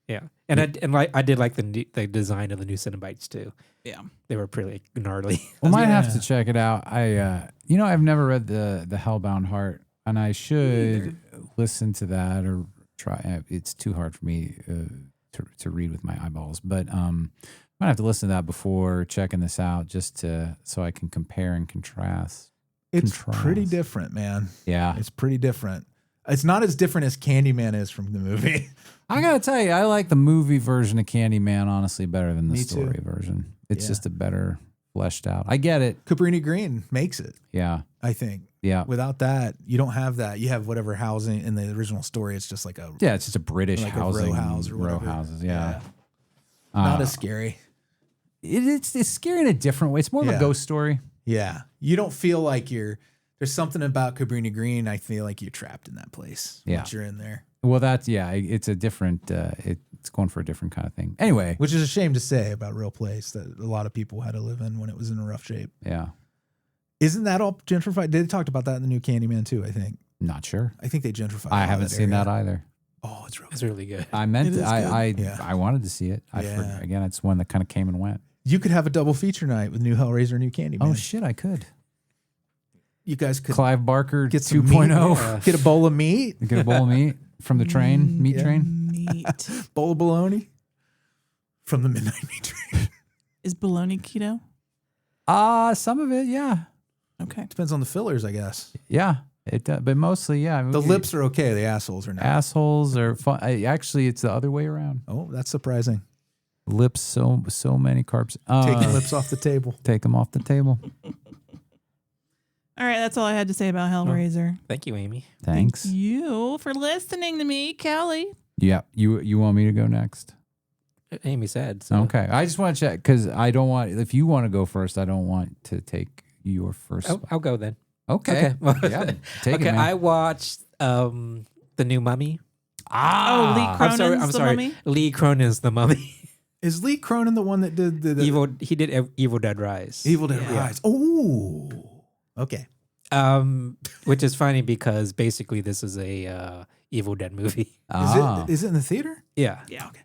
Yeah. And I did like the design of the new Cenobites too. Yeah. They were pretty gnarly. Well, might have Yeah. to check it out. I've never read the Hellbound Heart, and I should listen to that or try. It's too hard for me to read with my eyeballs, but might have to listen to that before checking this out, just so I can compare and contrast. It's pretty different, man. Yeah, It's pretty different. It's not as different as Candyman is from the movie. I gotta tell you, I like the movie version of Candyman honestly better than the Me story too. version. It's Yeah. just a better fleshed out. I get it. Cabrini Green makes it, Yeah, I think. yeah, Without that, you don't have that. You have whatever housing in the original story. It's just like a yeah. It's just a British like a housing, row house or row whatever. houses. Yeah. not as scary. It's scary in a different way. It's more of Yeah. a ghost story. Yeah, you don't feel like there's something about Cabrini Green. I feel like you're trapped in that place. Yeah. once you're in there, Well, it's a different. It's going for a different kind of thing. Anyway, which is a shame to say about Real Place that a lot of people had to live in when it was in a rough shape. yeah, Isn't that all gentrified? They talked about that in the new Candyman too. I think not sure. they gentrified. I haven't seen that either. Oh, it's real. It's really good. I meant It to, is good. Yeah. I wanted to see it. Yeah. Again, it's one that kind of came and went. You could have a double feature night with new Hellraiser and new Candyman. Oh shit, I could. You guys could Clive Barker get some 2.0. meat, get a bowl of meat, Get a bowl of meat from the train, meat yeah. train. Meat. bowl of bologna from the midnight meat train. Is bologna keto? Some of it, yeah, Okay. Depends on the fillers, I guess. yeah. It does, but mostly, yeah. I mean, The lips are okay. The assholes are not. assholes are fun. Actually, it's the other way around. Oh, that's surprising. Lips, so many carbs. Take the lips off the table. Take them off the table. All right. That's all I had to say about Hellraiser. Thank you, Amy. Thanks. Thank you for listening to me, Kelley. Yeah, you want me to go next? Amy said. So. Okay, I just want to check because I don't want. If you want to go first, I don't want to take your first. I'll go then. Okay. Yeah, take Okay, it, man. I watched the new Mummy. Oh, Lee I'm Cronin's sorry. I'm The sorry. Mummy? Lee Cronin's The Mummy. Is Lee Cronin the one that did the He did Evil Dead Rise. Evil Dead Yeah. Rise? Oh, okay. Which is funny because basically this is a Evil Dead movie. Is it in the theater? Yeah. Yeah. Okay.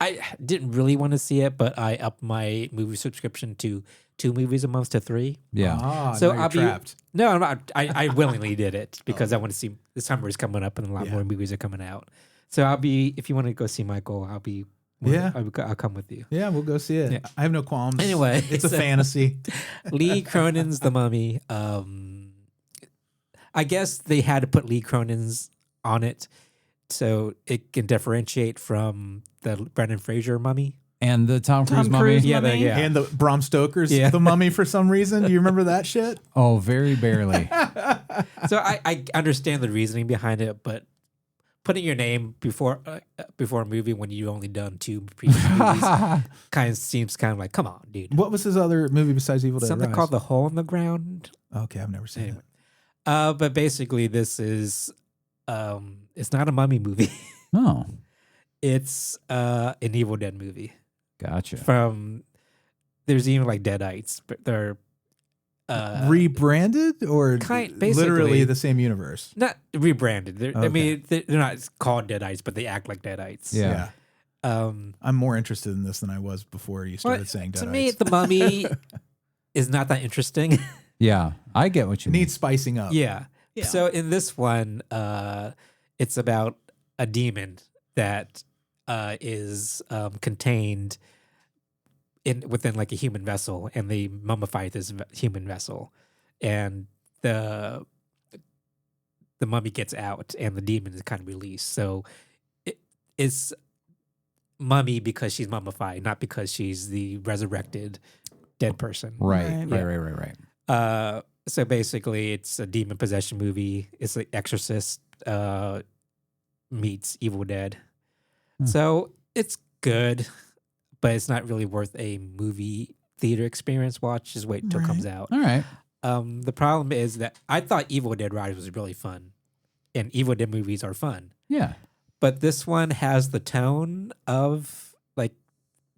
I didn't really want to see it, but I upped my movie subscription to 2 movies a month to 3. Yeah. So now I'll be you're trapped. No, I'm not. I willingly did it because I want to see the summer is coming up and a lot more movies are coming out. So I'll be, if you want to go see Michael, I'll be. I'll come with you. Yeah, we'll go see it. Yeah. I have no qualms. Anyway, it's a fantasy. Lee Cronin's The Mummy. I guess they had to put Lee Cronin's on it so it can differentiate from the Brendan Fraser Mummy. And the Tom Cruise mummy. Cruise Yeah, mummy? yeah. And the Bram Stoker's Yeah. The Mummy for some reason. Do you remember that shit? Oh, very barely. So I understand the reasoning behind it, but putting your name before a movie when you've only done 2 previous movies kind of seems kind of like, come on, dude. What was his other movie besides Evil Dead Something Rise? called The Hole in the Ground. Okay, I've never seen Anyway. it. But basically this is it's not a mummy movie. Oh, It's an Evil Dead movie. gotcha. There's even like Deadites, but they're Rebranded or basically literally the same universe? not rebranded. I Okay. mean, they're not called Deadites, but they act like Deadites. Yeah. I'm more interested in this than I was before you started saying Deadites. To me, the mummy is not that interesting. Yeah, I get what you It mean. needs spicing up. Yeah. Yeah. So in this one, it's about a demon that is contained within like a human vessel, and they mummify this human vessel, and the mummy gets out, and the demon is kind of released. So it's mummy because she's mummified, not because she's the resurrected dead person. Right. So basically, it's a demon possession movie. It's like Exorcist meets Evil Dead. So it's good, but it's not really worth a movie theater experience watch. Just wait until it comes out. All right. The problem is that I thought Evil Dead Rise was really fun, and Evil Dead movies are fun. Yeah. But this one has the tone of like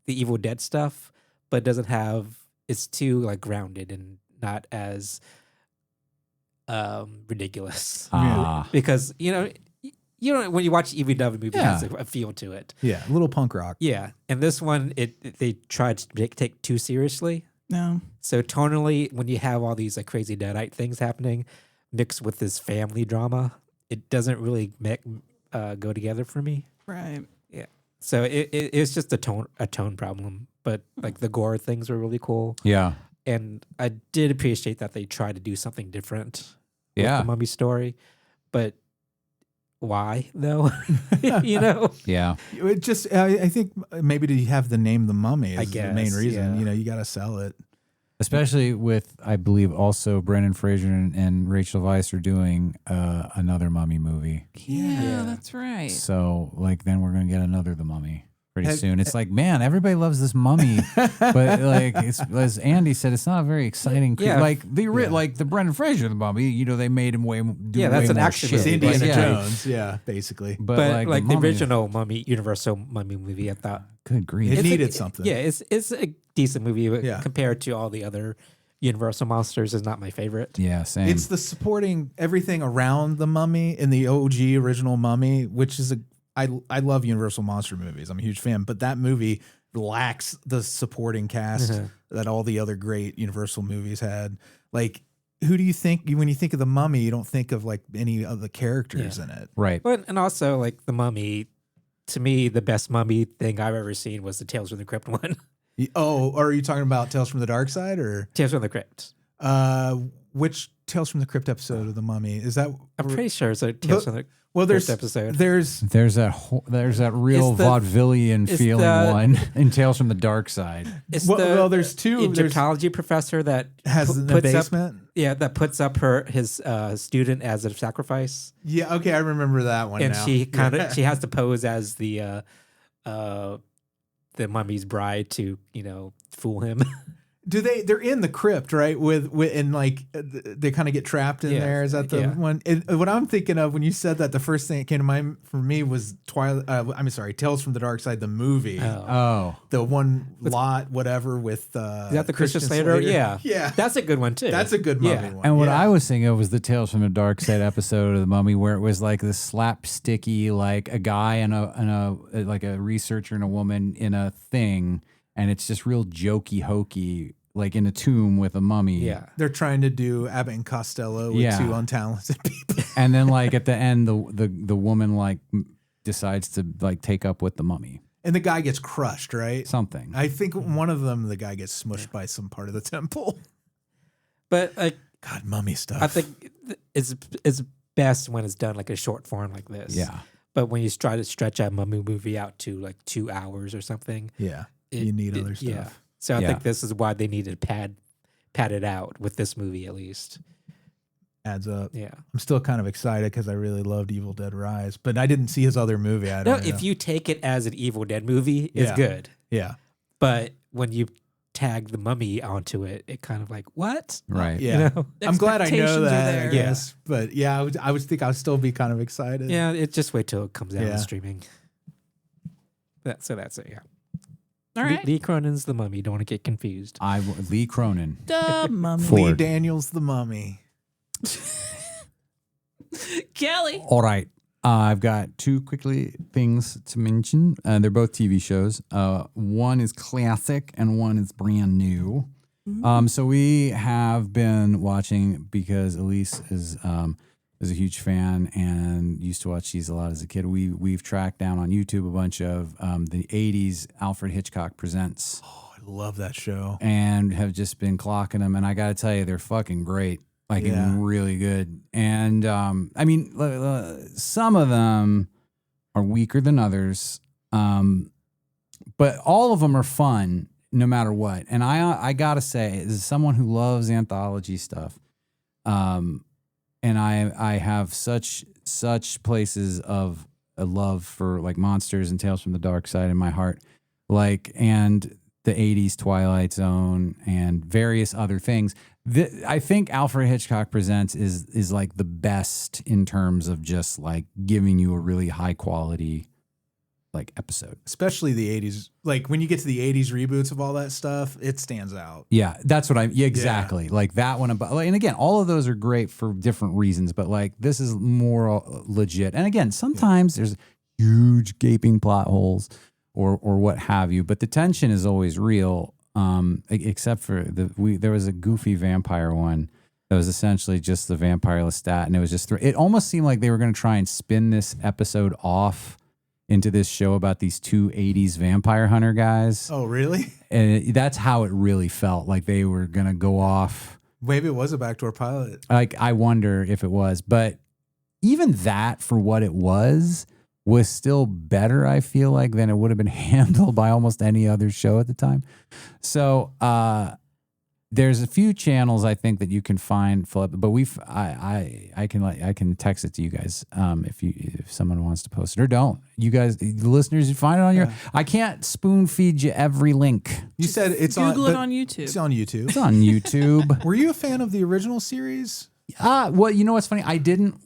the Evil Dead stuff, but doesn't have. It's too like grounded and not as ridiculous. Because you know when you watch Evil Dead movie, it has a feel to it. Yeah, a little punk rock. Yeah, and this one they tried to take too seriously. No. So tonally, when you have all these like crazy Deadite things happening, mixed with this family drama, it doesn't really go together for me. Right. Yeah. So it's just a tone problem. But like the gore things were really cool. Yeah. And I did appreciate that they tried to do something different with Yeah. the mummy story. But why though? You know? Yeah. It just, I think maybe to have the name The Mummy is I the main guess, reason. yeah. You know, you got to sell it. Especially with, I believe, also Brendan Fraser and Rachel Weisz are doing another Mummy movie. Yeah, that's right. So, like, then we're gonna get another The Mummy pretty soon. It's like, man, everybody loves this Mummy, but like, it's as Andy said, it's not a very exciting. Yeah. Like like the Brendan Fraser The Mummy. You know, they made him do Yeah, that's way an more action shit. It's movie. Indiana Like, yeah. Jones. Yeah, basically. But like the Mummy- original Mummy, Universal Mummy movie, I thought Good grief. It It's needed a- something. Yeah, it's a decent movie but Yeah. compared to all the other Universal monsters. Is not my favorite. Yeah, same. It's the supporting everything around the Mummy in the OG original Mummy, which is I love Universal monster movies. I'm a huge fan, but that movie lacks the supporting cast that all the other great Universal movies had. Like, who do you think when you think of the Mummy? You don't think of like any of the characters in it. right. But and also like the Mummy, to me, the best Mummy thing I've ever seen was the Tales from the Crypt one. Oh, are you talking about Tales from the Dark Side or Tales from the Crypt. which Tales from the Crypt episode of the Mummy? Is that I'm pretty sure it's a Tales from the well? There's Crypt episode. There's There's that real It's the- vaudevillian it's feeling the- one in Tales from the Dark Side. It's well, there's two. There's Egyptology professor that has in the puts up basement. that puts up his student as a sacrifice, Yeah, okay, I remember that one. and now. she she has to pose as the mummy's bride to fool him. They're in the crypt, right? And like they kind of get trapped in there. Is that the one? What I'm thinking of when you said that, the first thing that came to mind for me was Tales from the Dark Side, the movie. Oh, the one lot, whatever with. Is that the Christian Slater? Slater? Yeah, that's a good one too. That's a good mummy one. And what I was thinking of was the Tales from the Dark Side episode of the Mummy, where it was like this slapsticky, like a guy and a researcher and a woman in a thing, and it's just real jokey hokey. Like in a tomb with a mummy. Yeah. They're trying to do Abbott and Costello with two untalented people. And then like at the end, the woman like decides to like take up with the mummy. And the guy gets crushed, right? Something. I think one of them, the guy gets smushed by some part of the temple. But like, God, mummy stuff. I think it's best when it's done like a short form like this. Yeah. But when you try to stretch a mummy movie out to like 2 hours or something. Yeah. You need other stuff. Yeah. So I think this is why they needed to pad it out with this movie at least. Adds up. Yeah. I'm still kind of excited because I really loved Evil Dead Rise, but I didn't see his other movie. I don't know. If you take it as an Evil Dead movie, it's good. Yeah. But when you tag the mummy onto it, it kind of like, what? Right. Yeah. You know? I'm glad I know that, I there. guess. But yeah, I would think I'll still be kind of excited. Yeah, just wait till it comes out on streaming. So that's it, yeah. All right. Lee Cronin's The Mummy. Don't want to get confused. Lee Cronin. The Mummy. Lee Daniels, the Mummy. Kelley. All right. I've got two quickly things to mention. They're both TV shows. One is classic and one is brand new. So we have been watching, because Elise is a huge fan and used to watch these a lot as a kid. We've tracked down on YouTube a bunch of the 80s Alfred Hitchcock Presents. Oh, I love that show. And have just been clocking them. And I got to tell you, they're fucking great. Like, really good. And, I mean, some of them are weaker than others. But all of them are fun no matter what. And I got to say, as someone who loves anthology stuff, and I have such places of a love for like monsters and Tales from the Dark Side in my heart, like, and the 80s Twilight Zone and various other things. I think Alfred Hitchcock Presents is like the best in terms of just like giving you a really high quality like episode. Especially the 80s. Like when you get to the 80s reboots of all that stuff, it stands out. Yeah, that's what exactly. Yeah. Like that one. And again, all of those are great for different reasons, but like this is more legit. And again, sometimes there's huge gaping plot holes or what have you, but the tension is always real. Except for there was a goofy vampire one that was essentially just the vampire Lestat, and it was just it almost seemed like they were going to try and spin this episode off into this show about these two 80s vampire hunter guys. Oh, really? And that's how it really felt, like they were going to go off. Maybe it was a backdoor pilot. Like, I wonder if it was, but even that, for what it was still better, I feel like, than it would have been handled by almost any other show at the time. So there's a few channels I think that you can find, Philip, but I can text it to you guys if someone wants to post it, or don't. You guys, the listeners, you find it on your. I can't spoon feed you every link. You said it's Google on. it on YouTube. It's on YouTube. It's on YouTube. Were you a fan of the original series? Well, you know what's funny? I didn't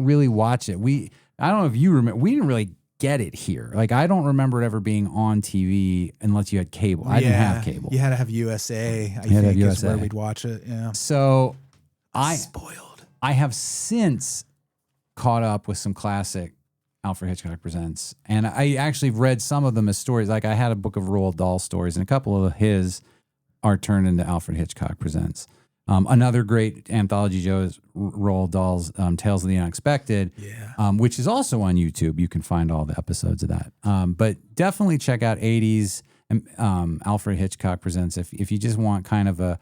really watch it. I don't know if you remember, we didn't really get it here. Like, I don't remember it ever being on TV unless you had cable. I didn't have cable. You had to have USA, I think, is where we'd watch it. Yeah. So Spoiled. I have since caught up with some classic Alfred Hitchcock Presents. And I actually read some of them as stories. Like, I had a book of Roald Dahl stories, and a couple of his are turned into Alfred Hitchcock Presents. Another great anthology show is Roald Dahl's Tales of the Unexpected, which is also on YouTube. You can find all the episodes of that. But definitely check out 80s Alfred Hitchcock Presents if you just want kind of a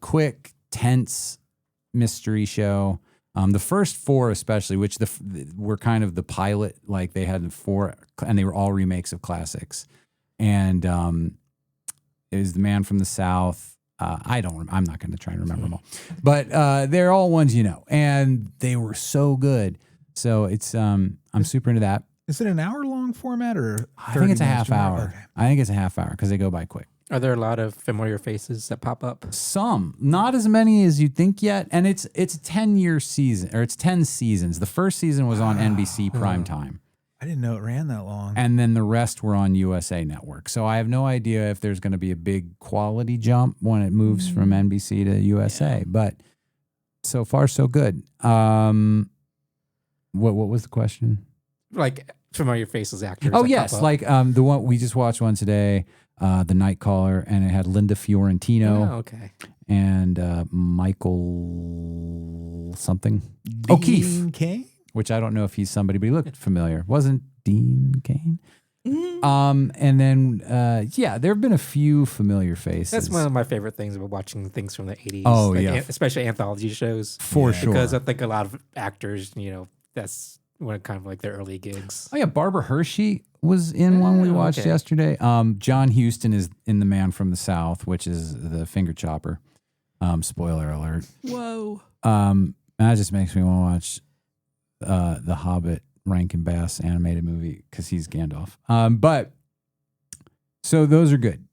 quick, tense mystery show. The first four especially, which were kind of the pilot, like they had four, and they were all remakes of classics. And it was The Man from the South. I'm not going to try and remember them all, but they're all ones you know, and they were so good. So it's I'm super into that. Is it an hour-long format or? I think it's a half hour. Okay. I think it's a half hour because they go by quick. Are there a lot of familiar faces that pop up? Some, not as many as you'd think yet, and it's a 10-year season, or it's 10 seasons. The first season was on NBC primetime. I didn't know it ran that long. And then the rest were on USA Network. So I have no idea if there's going to be a big quality jump when it moves from NBC to USA. But so far, so good. What was the question? Like familiar faces actors. Oh, that yes. pop up. Like the one we just watched one today, The Night Caller, and it had Linda Fiorentino Oh, okay. and Michael something. Dean O'Keefe. Cain? Which I don't know if he's somebody, but he looked familiar. Wasn't Dean Cain? Mhm. And then, there have been a few familiar faces. That's one of my favorite things about watching things from the 80s. Oh, like, yeah. Especially anthology shows. For sure. Because I think a lot of actors, that's one of kind of like their early gigs. Oh, yeah. Barbara Hershey was in one we watched yesterday. John Huston is in The Man from the South, which is the finger chopper. Spoiler alert. Whoa. That just makes me want to watch the Hobbit Rankin Bass animated movie because he's Gandalf. But so those are good.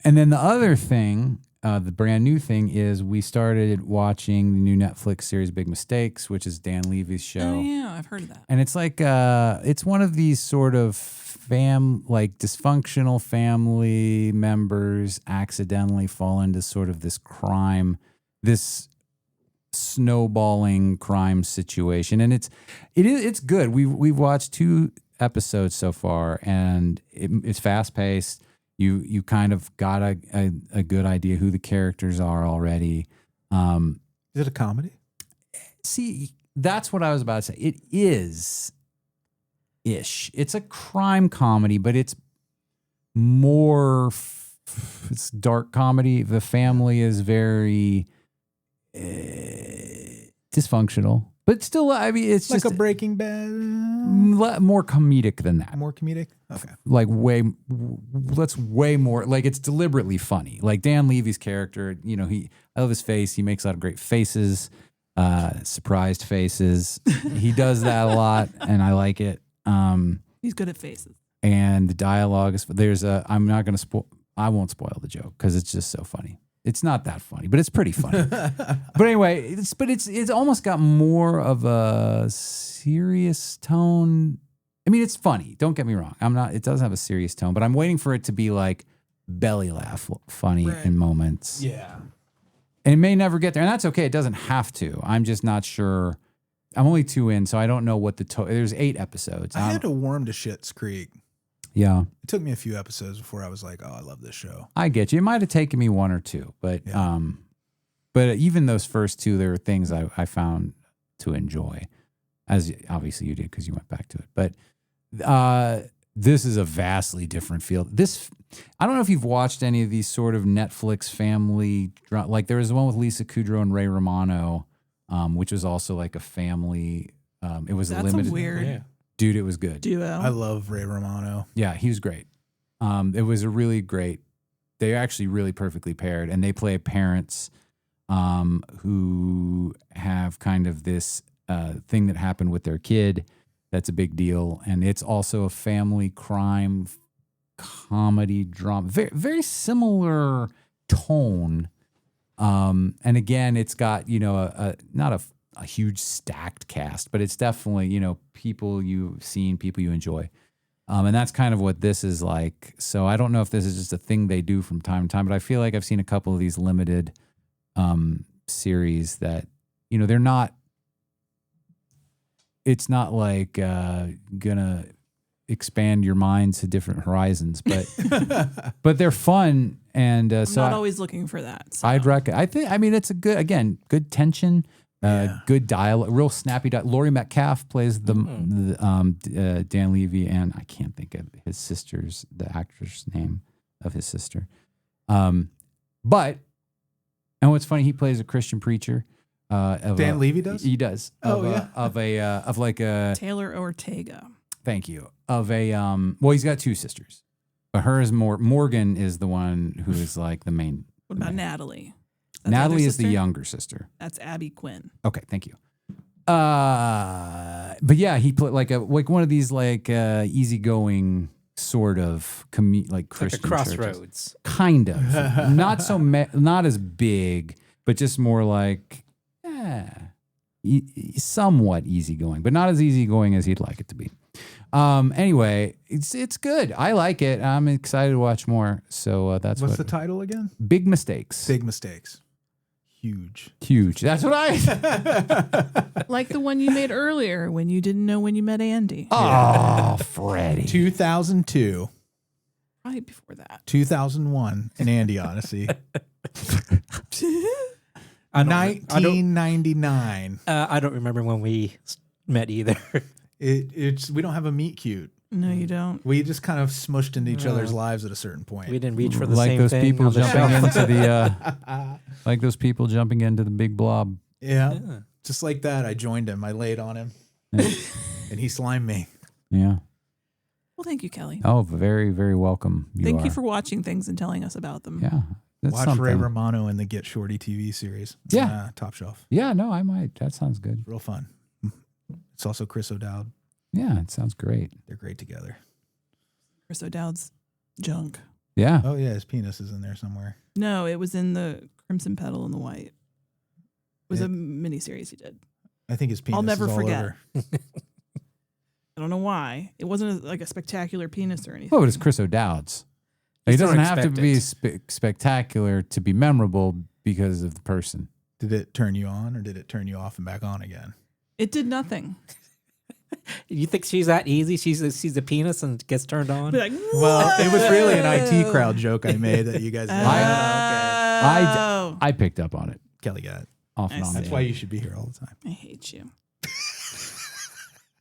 And then the other thing, the brand new thing, is we started watching the new Netflix series Big Mistakes, which is Dan Levy's show. Oh, yeah. I've heard of that. And it's like it's one of these sort of dysfunctional family members accidentally fall into sort of this crime, this snowballing crime situation, and it's good. We've watched 2 episodes so far, and it's fast paced. You kind of got a good idea who the characters are already. Is it a comedy? See, that's what I was about to say. It is ish. It's a crime comedy, but it's more. It's dark comedy. The family is very dysfunctional, but still, I mean, it's Like just a Breaking Bad? more comedic than that. More comedic? Okay. Like way more. Like it's deliberately funny. Like Dan Levy's character, I love his face. He makes a lot of great faces, surprised faces. He does that a lot, and I like it. He's good at faces. And the dialogue is I'm not going to spoil. I won't spoil the joke because it's just so funny. It's not that funny, but it's pretty funny. But anyway, it's almost got more of a serious tone. I mean, it's funny. Don't get me wrong. It doesn't have a serious tone, but I'm waiting for it to be like belly laugh funny in moments. Yeah. And it may never get there, and that's okay. It doesn't have to. I'm just not sure. I'm only 2 in, so I don't know what there's 8 episodes. I had to warm to Schitt's Creek. Yeah. It took me a few episodes before I was like, oh, I love this show. I get you. It might have taken me 1 or 2, but but even those first 2, there were things I found to enjoy, as obviously you did because you went back to it. But this is a vastly different feel. I don't know if you've watched any of these sort of Netflix family, like there was one with Lisa Kudrow and Ray Romano, which was also like a family. It was That's a limited. a weird Dude, it was good. duo. I love Ray Romano. Yeah, he was great. It was a really great. They're actually really perfectly paired, and they play parents who have kind of this thing that happened with their kid. That's a big deal, and it's also a family crime comedy drama. Very, very similar tone. And again, it's got not a huge stacked cast, but it's definitely people you've seen, people you enjoy. And that's kind of what this is like. So I don't know if this is just a thing they do from time to time, but I feel like I've seen a couple of these limited series that, they're not, it's not like gonna expand your minds to different horizons, but but they're fun. And I'm so not always looking for that. So. I'd recommend. I mean, it's a good tension. Good dialogue, real snappy dialogue. Laurie Metcalf plays the Dan Levy, and I can't think of the actress name of his sister. But what's funny, he plays a Christian preacher. Dan Levy does? He does. Of like a Taylor Ortega. Thank you. Of a well, he's got 2 sisters, but hers Morgan is the one who is like the main. What about Natalie? That's Natalie is the sister? younger sister. That's Abby Quinn. Okay, thank you. But yeah, he played like one of these like easygoing sort of like Christian like a churches. Crossroads. kind of. Not so not as big, but just more like somewhat easygoing, but not as easygoing as he'd like it to be. Anyway, it's good. I like it. I'm excited to watch more. So that's what's the title again? Big Mistakes. Big Mistakes. Huge. That's what I Like the one you made earlier when you didn't know when you met Andy. Oh, Freddy. 2002. Probably before that. 2001, an Andy Odyssey. 1999. 1999. I don't remember when we met either. It's we don't have a meet cute. No, you don't. We just kind of smushed into each other's lives at a certain point. We didn't reach for the like same those thing. people on the jumping shelf. into the like those people jumping into the big blob. Yeah. Just like that, I joined him. I laid on him, and he slimed me. Yeah. Well, thank you, Kelley. Oh, very, very welcome. Thank you for watching things and telling us about them. Yeah. That's Watch something. Ray Romano in the Get Shorty TV series. Yeah. Top Shelf. Yeah, no, I might. That sounds good. Real fun. It's also Chris O'Dowd. Yeah, it sounds great. They're great together. Chris O'Dowd's junk. Yeah. Oh yeah, his penis is in there somewhere. No, it was in the Crimson Petal and the White. It was a miniseries he did. I think his penis. I'll never is all forget. over. I don't know why. It wasn't like a spectacular penis or anything. Well, but it's Chris O'Dowd's. He Just doesn't don't have to expect be spectacular to be memorable because of the person. Did it turn you on, or did it turn you off and back on again? It did nothing. You think she's that easy? She sees the penis and gets turned on. Be like, Well, it was really an IT "Whoa." crowd joke I made that you guys. Oh. I picked up on it Kelly got it. off and I on. see. That's why you should be here all the time. I hate you.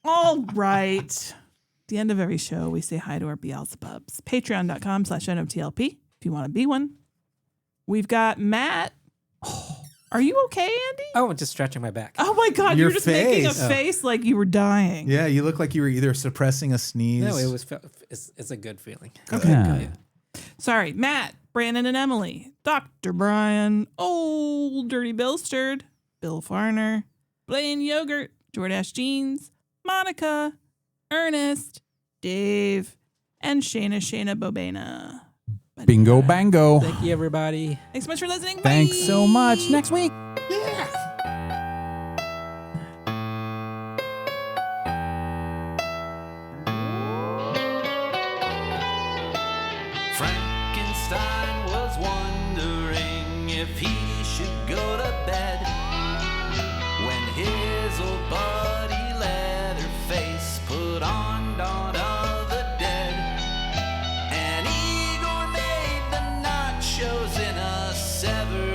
All right. At the end of every show, we say hi to our Beelzebubs. Patreon.com/NOTLP if you want to be one. We've got Matt. Are you okay, Andy? Oh, I'm just stretching my back. Oh my God, you Your were just making a face. face like you were dying. Yeah, you look like you were either suppressing a sneeze. No, it's a good feeling. Okay, Yeah. good. Sorry, Matt, Branan, and Emily, Dr. Brian, Old Dirty Billsterd, Bill Fahrner, Blayne Yogurt, Jordache Jeans, Monica, Ernest, Dave, and Shayna Bobena. Bingo bango. Thank you, everybody. Thanks so much for listening. Thanks Bye. so much. Next week. Frankenstein was wondering if he should go to bed when his old buddy Leatherface put on Dawn of the Dead, and Igor made the nachos in a severed